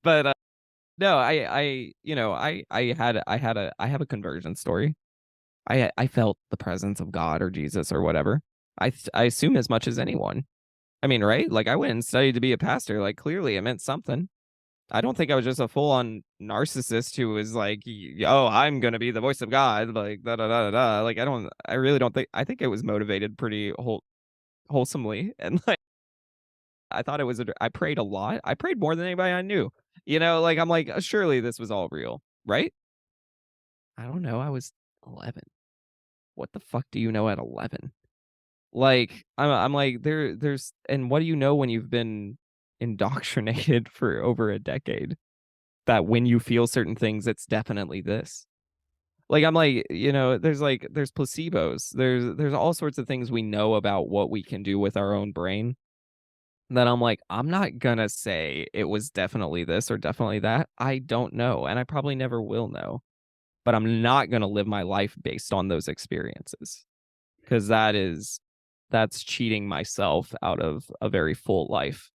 But no, I have a conversion story. I felt the presence of God or Jesus or whatever. I assume as much as anyone. I mean, right? Like I went and studied to be a pastor. Like clearly it meant something. I don't think I was just a full on narcissist who was like, "Oh, I'm gonna be the voice of God," like da da da da da. Like I really don't think. I think it was motivated pretty wholesomely, and like I thought it was. I prayed a lot. I prayed more than anybody I knew. Like I'm like, surely this was all real, right? I don't know. I was 11. What the fuck do you know at 11? Like I'm like there's and what do you know when you've been indoctrinated for over a decade that when you feel certain things, it's definitely this. Like I'm like, there's placebos. There's all sorts of things we know about what we can do with our own brain that I'm like, I'm not gonna say it was definitely this or definitely that. I don't know, and I probably never will know. But I'm not gonna live my life based on those experiences because that's cheating myself out of a very full life.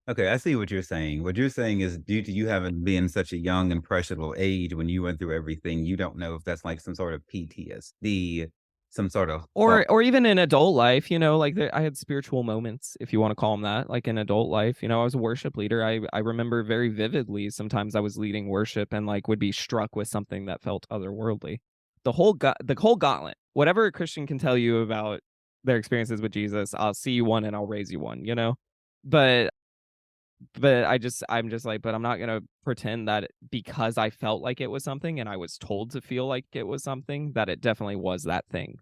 Okay, I see what you're saying. What you're saying is due to you having been such a young, impressionable age when you went through everything, you don't know if that's like some sort of PTSD. some sort of Or even in adult life, like I had spiritual moments, if you want to call them that, like in adult life. I was a worship leader. I remember very vividly sometimes I was leading worship and like would be struck with something that felt otherworldly. The whole gauntlet. Whatever a Christian can tell you about their experiences with Jesus, I'll see you one and I'll raise you one. But I'm just like, but I'm not gonna pretend that because I felt like it was something and I was told to feel like it was something, that it definitely was that thing.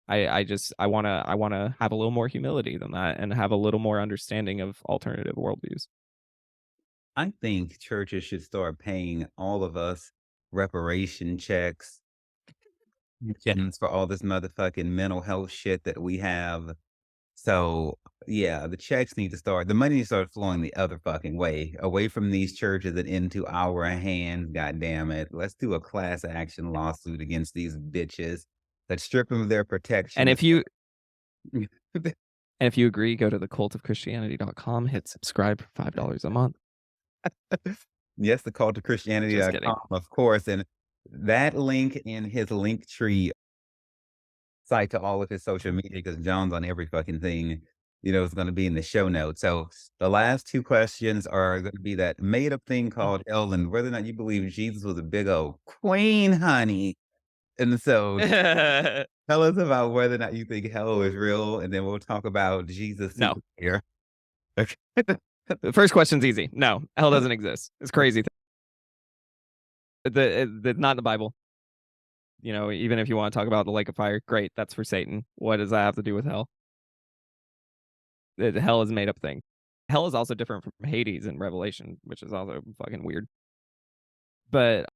I wanna have a little more humility than that and have a little more understanding of alternative worldviews. I think churches should start paying all of us reparation checks for all this motherfucking mental health shit that we have. So, yeah, the checks need to start the money needs to start flowing the other fucking way, away from these churches and into our hands, God damn it. Let's do a class action lawsuit against these bitches. Let's strip them of their And protection. if you and if you agree, go to thecultofchristianity.com, hit subscribe for $5 a month. Yes, the call to Just kidding. Christianity.com, of course, and that link in his link tree site to all of his social media, because John's on every fucking thing, is gonna be in the show notes. So, the last 2 questions are gonna be that made up thing called hell and whether or not you believe Jesus was a big old queen, honey. And so, tell us about whether or not you think hell is real, and then we'll talk about Jesus No. super here. Okay. The first question's easy. No, hell doesn't exist. It's crazy. It's not in the Bible. Even if you want to talk about the lake of fire, great. That's for Satan. What does that have to do with hell? Hell is a made up thing. Hell is also different from Hades in Revelation, which is also fucking weird. But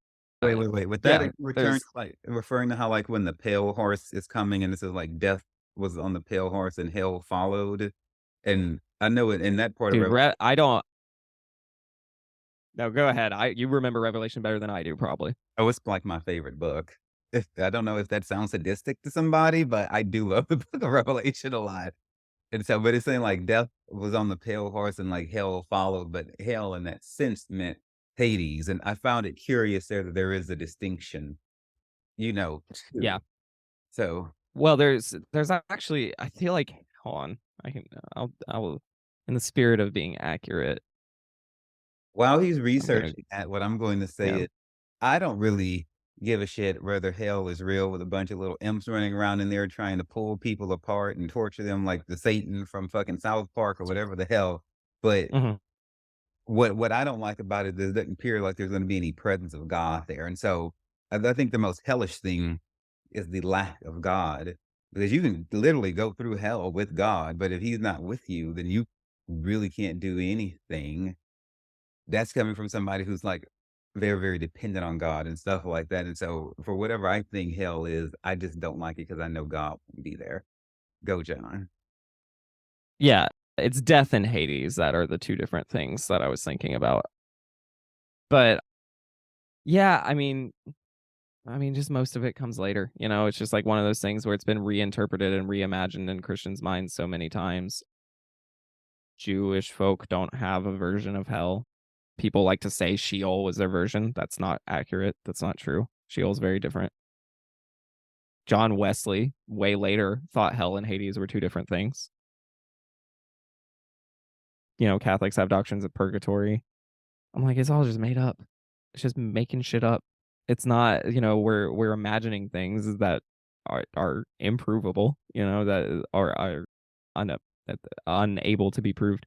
Wait, wait, wait. With that, are yeah, you return there's like, referring to how, like, when the pale horse is coming and this is like death was on the pale horse and hell followed? And I know it in that part of dude. Revelation. I don't. No, go ahead. You remember Revelation better than I do, probably. Oh, it's like my favorite book. I don't know if that sounds sadistic to somebody, but I do love the book of Revelation a lot. And so, but it's saying like death was on the pale horse and like hell followed, but hell in that sense meant Hades. And I found it curious there that there is a distinction, Yeah. too. So Well, there's actually I feel like hold on. I can I will in the spirit of being accurate. while he's I'm gonna researching that, what I'm going to say yeah. is I don't really give a shit whether hell is real with a bunch of little imps running around in there trying to pull people apart and torture them like the Satan from fucking South Park or whatever the hell. But Mhm. what I don't like about it is it doesn't appear like there's gonna be any presence of God there. And so I think the most hellish thing is the lack of God. Because you can literally go through hell with God, but if he's not with you, then you really can't do anything. That's coming from somebody who's, like, very, very dependent on God and stuff like that, and so, for whatever I think hell is, I just don't like it because I know God won't be there. Go, John. Yeah, it's death and Hades that are the two different things that I was thinking about. But yeah, I mean, just most of it comes later. It's just like one of those things where it's been reinterpreted and reimagined in Christians' minds so many times. Jewish folk don't have a version of hell. People like to say Sheol was their version. That's not accurate. That's not true. Sheol's very different. John Wesley, way later, thought hell and Hades were two different things. Catholics have doctrines of purgatory. I'm like, it's all just made up. It's just making shit up. It's not, we're imagining things that are improvable, that are un, unable to be proved.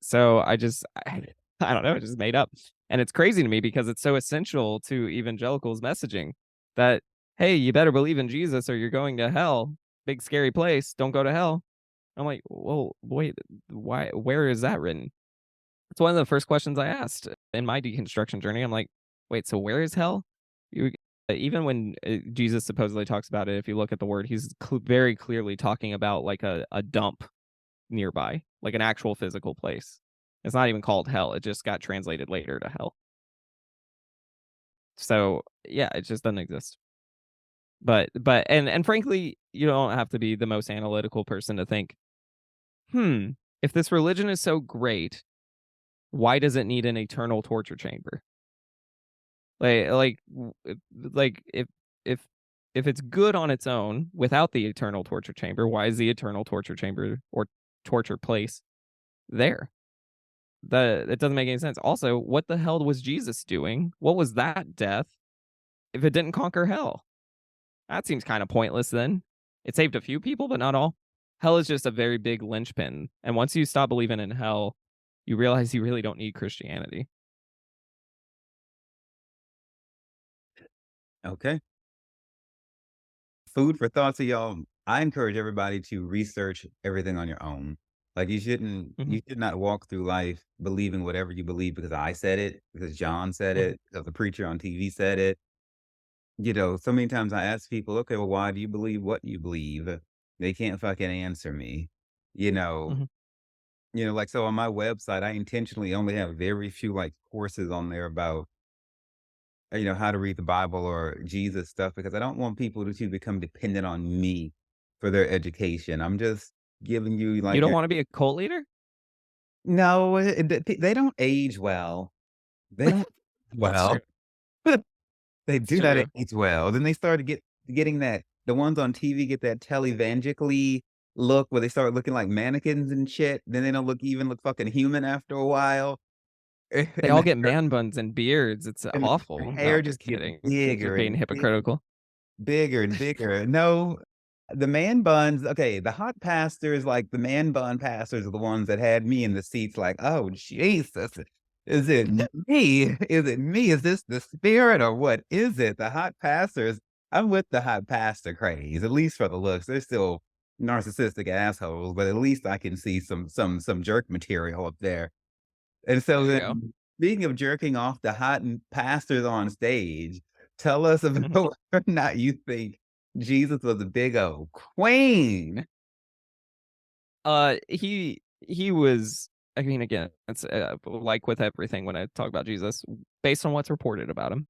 So I don't know, it just made up. And it's crazy to me because it's so essential to evangelicals messaging that, hey, you better believe in Jesus or you're going to hell. Big scary place. Don't go to hell. I'm like, well, wait, why? Where is that written? It's one of the first questions I asked in my deconstruction journey. I'm like, wait, so where is hell? You, even when Jesus supposedly talks about it, if you look at the word, he's very clearly talking about like a dump nearby, like an actual physical place. It's not even called hell. It just got translated later to hell. So yeah, it just doesn't exist. And frankly, you don't have to be the most analytical person to think, if this religion is so great, why does it need an eternal torture chamber? Like, like, like if If it's good on its own without the eternal torture chamber, why is the eternal torture chamber or torture place there? It doesn't make any sense. Also, what the hell was Jesus doing? What was that death if it didn't conquer hell? That seems kind of pointless then. It saved a few people, but not all. Hell is just a very big linchpin. And once you stop believing in hell, you realize you really don't need Christianity. Okay. Food for thought to y'all. I encourage everybody to research everything on your own. Like Mhm, you should not walk through life believing whatever you believe because I said it, because John said mhm, it, because the preacher on TV said it. You know, so many times I ask people, okay, well, why do you believe what you believe? They can't fucking answer me. You know, mhm. like so on my website, I intentionally only have very few like courses on there about how to read the Bible or Jesus stuff because I don't want people to become dependent on me for their education. I'm just giving you You like don't wanna be a cult leader? no, they don't age well. They don't That's true. well. They That's do not true. age well. Then they started getting that the ones on TV get that televangically look where they start looking like mannequins and shit. Then they don't look fucking human after a while. They And all the get man buns and beards. It's and the awful. No, hair I'm just just gets kidding. Just bigger being and hypocritical. bigger and bigger. No, the man buns okay, the hot pastors, like, the man bun pastors are the ones that had me in the seats like, "Oh, Jesus. Is it me? Is it me? Is this the spirit or what is it?" The hot pastors I'm with the hot pastor craze, at least for the looks. They're still narcissistic assholes, but at least I can see some jerk material up there. And so There you then, go. speaking of jerking off the hot pastors on stage, tell us about Mhm. whether or not you think Jesus was a big old queen. He was I mean, again, it's, like with everything when I talk about Jesus, based on what's reported about him,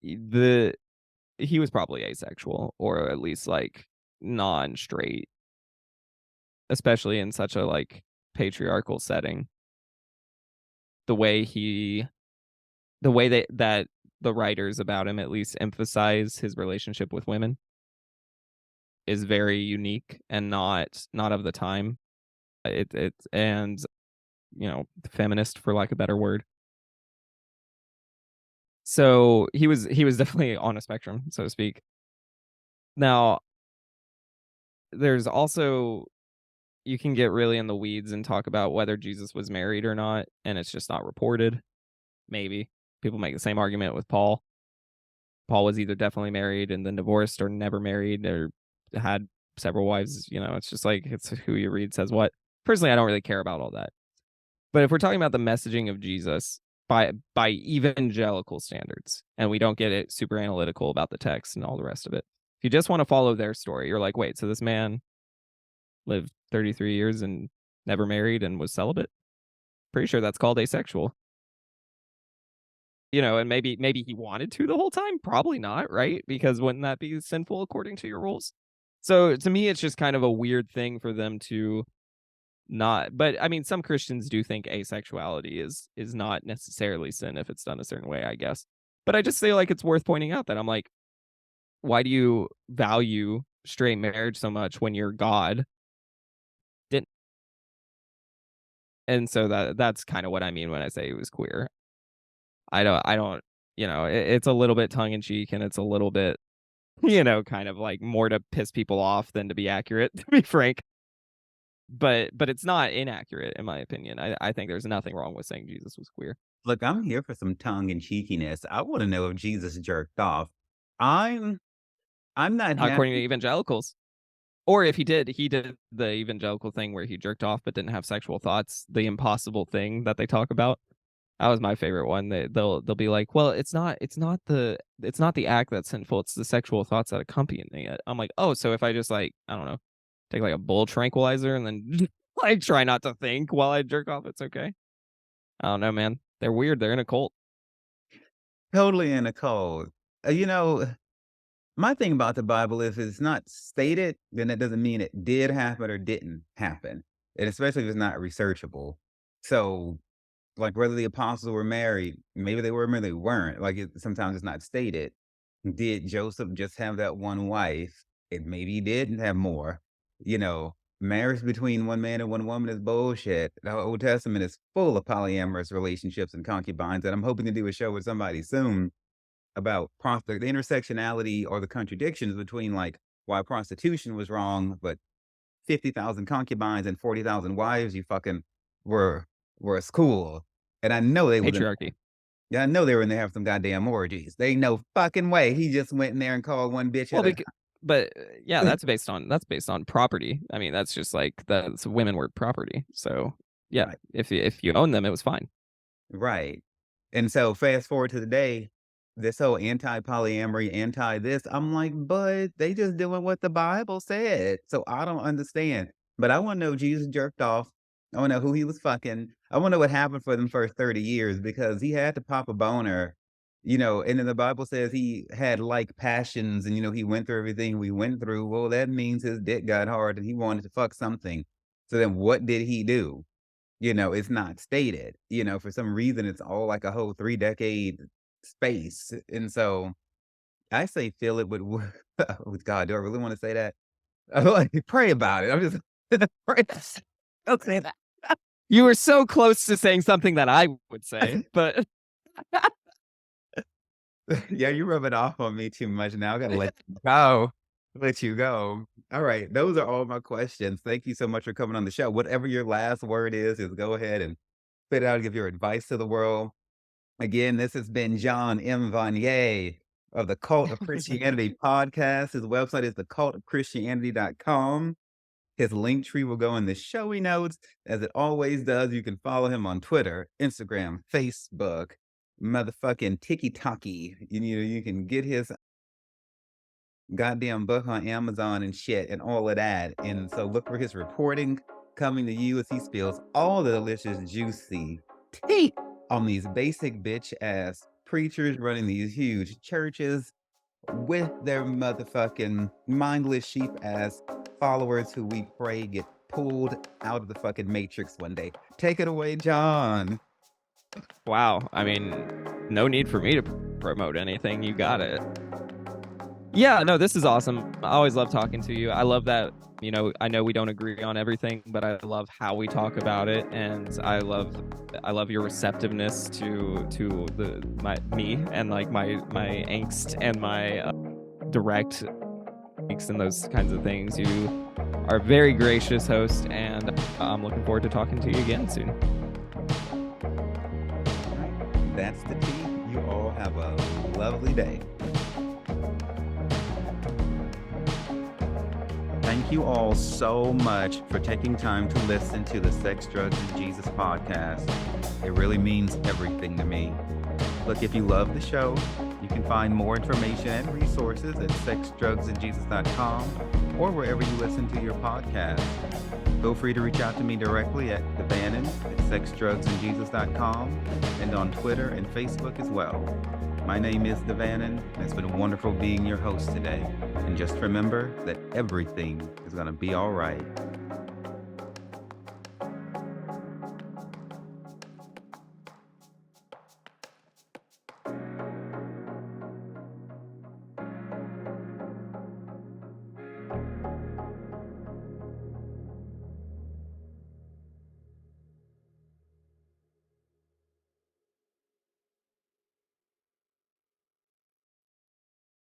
the he was probably asexual or at least, like, non-straight, especially in such a, like, patriarchal setting. The way he the way that the writers about him at least emphasize his relationship with women is very unique and not of the time. It's and, feminist for lack of a better word. So, he was definitely on a spectrum, so to speak. Now, there's also you can get really in the weeds and talk about whether Jesus was married or not, and it's just not reported. Maybe. People make the same argument with Paul. Paul was either definitely married and then divorced or never married or had several wives, it's just like it's who you read says what. Personally, I don't really care about all that. But if we're talking about the messaging of Jesus by evangelical standards, and we don't get it super analytical about the text and all the rest of it. If you just want to follow their story, you're like, wait, so this man lived 33 years and never married and was celibate? Pretty sure that's called asexual. And maybe he wanted to the whole time, probably not, right? Because wouldn't that be sinful according to your rules? So to me, it's just kind of a weird thing for them to not. But I mean, some Christians do think asexuality is not necessarily sin if it's done a certain way, I guess. But I just feel like it's worth pointing out that I'm like, why do you value straight marriage so much when your God didn't? And so that's kind of what I mean when I say he was queer. I don't, it's a little bit tongue in cheek and it's a little bit, kind of like more to piss people off than to be accurate, to be frank. But it's not inaccurate in my opinion. I think there's nothing wrong with saying Jesus was queer, Look, I'm here for some tongue and cheekiness. I wanna know if Jesus jerked off. I'm I'm not according to happy. evangelicals. Or if he did the evangelical thing where he jerked off but didn't have sexual thoughts, the impossible thing that they talk about. That was my favorite one. They'll be like, "Well, it's not the act that's sinful, it's the sexual thoughts that accompany it." I'm like, "Oh, so if I just like, I don't know, take like a bull tranquilizer and then like try not to think while I jerk off, it's okay." I don't know, man. They're weird. They're in a cult. Totally in a cold. My thing about the Bible is it's not stated, then that doesn't mean it did happen or didn't happen, and especially if it's not researchable. So, like, whether the apostles were married, maybe they were, maybe they weren't, like, sometimes it's not stated. Did Joseph just have that one wife? And maybe he didn't have more. You know, marriage between one man and one woman is bullshit. The Old Testament is full of polyamorous relationships and concubines, and I'm hoping to do a show with somebody soon about the intersectionality or the contradictions between, like, why prostitution was wrong, but 50,000 concubines and 40,000 wives you fucking were cool. And I know they was in Patriarchy. yeah, I know they were in there having some goddamn orgies. There ain't no fucking way he just went in there and called one bitch Well, at a but yeah, time. that's based on property. I mean, that's just like that's women were property. So yeah, Right. if you own them, it was fine. Right. And so fast forward to today, this whole anti-polyamory, anti this, I'm like, but they just doing what the Bible said. So I don't understand. But I want to know Jesus jerked off. I want to know who he was fucking. I want to know what happened for them first 30 years because he had to pop a boner, and then the Bible says he had like passions and, he went through everything we went through. Well, that means his dick got hard and he wanted to fuck something. So then what did he do? It's not stated. For some reason, it's all like a whole 3-decade space. And so I say fill it with with God. Do I really want to say that? I like pray about it. I'm just pray. Don't say that. You were so close to saying something that I would say, but Yeah, you rub it off on me too much now. I gotta let you go. Let you go. All right. Those are all my questions. Thank you so much for coming on the show. Whatever your last word is go ahead and spit it out and give your advice to the world. Again, this has been John M. Vanier of the Cult of Christianity podcast. His website is thecultofchristianity.com. His link tree will go in the showy notes, as it always does. You can follow him on Twitter, Instagram, Facebook, motherfucking TikToky. You can get his goddamn book on Amazon and shit and all of that. And so look for his reporting coming to you as he spills all the delicious, juicy tea on these basic bitch ass preachers running these huge churches with their motherfucking mindless sheep ass followers who we pray get pulled out of the fucking matrix one day. Take it away, John. wow. I mean, no need for me to promote anything. You got it. Yeah, no, this is awesome. I always love talking to you. I love that, I know we don't agree on everything, but I love how we talk about it, and I love your receptiveness to me and like my angst and my direct angst and those kinds of things. You are a very gracious host, and I'm looking forward to talking to you again soon. That's the tea. You all have a lovely day. Thank you all so much for taking time to listen to the Sex, Drugs, and Jesus podcast. It really means everything to me. Look, if you love the show, you can find more information and resources at sexdrugsandjesus.com or wherever you listen to your podcast. Feel free to reach out to me directly at Verner at sexdrugsandjesus.com and on Twitter and Facebook as well. My name is Verner, and it's been wonderful being your host today. And just remember that everything is going to be all right.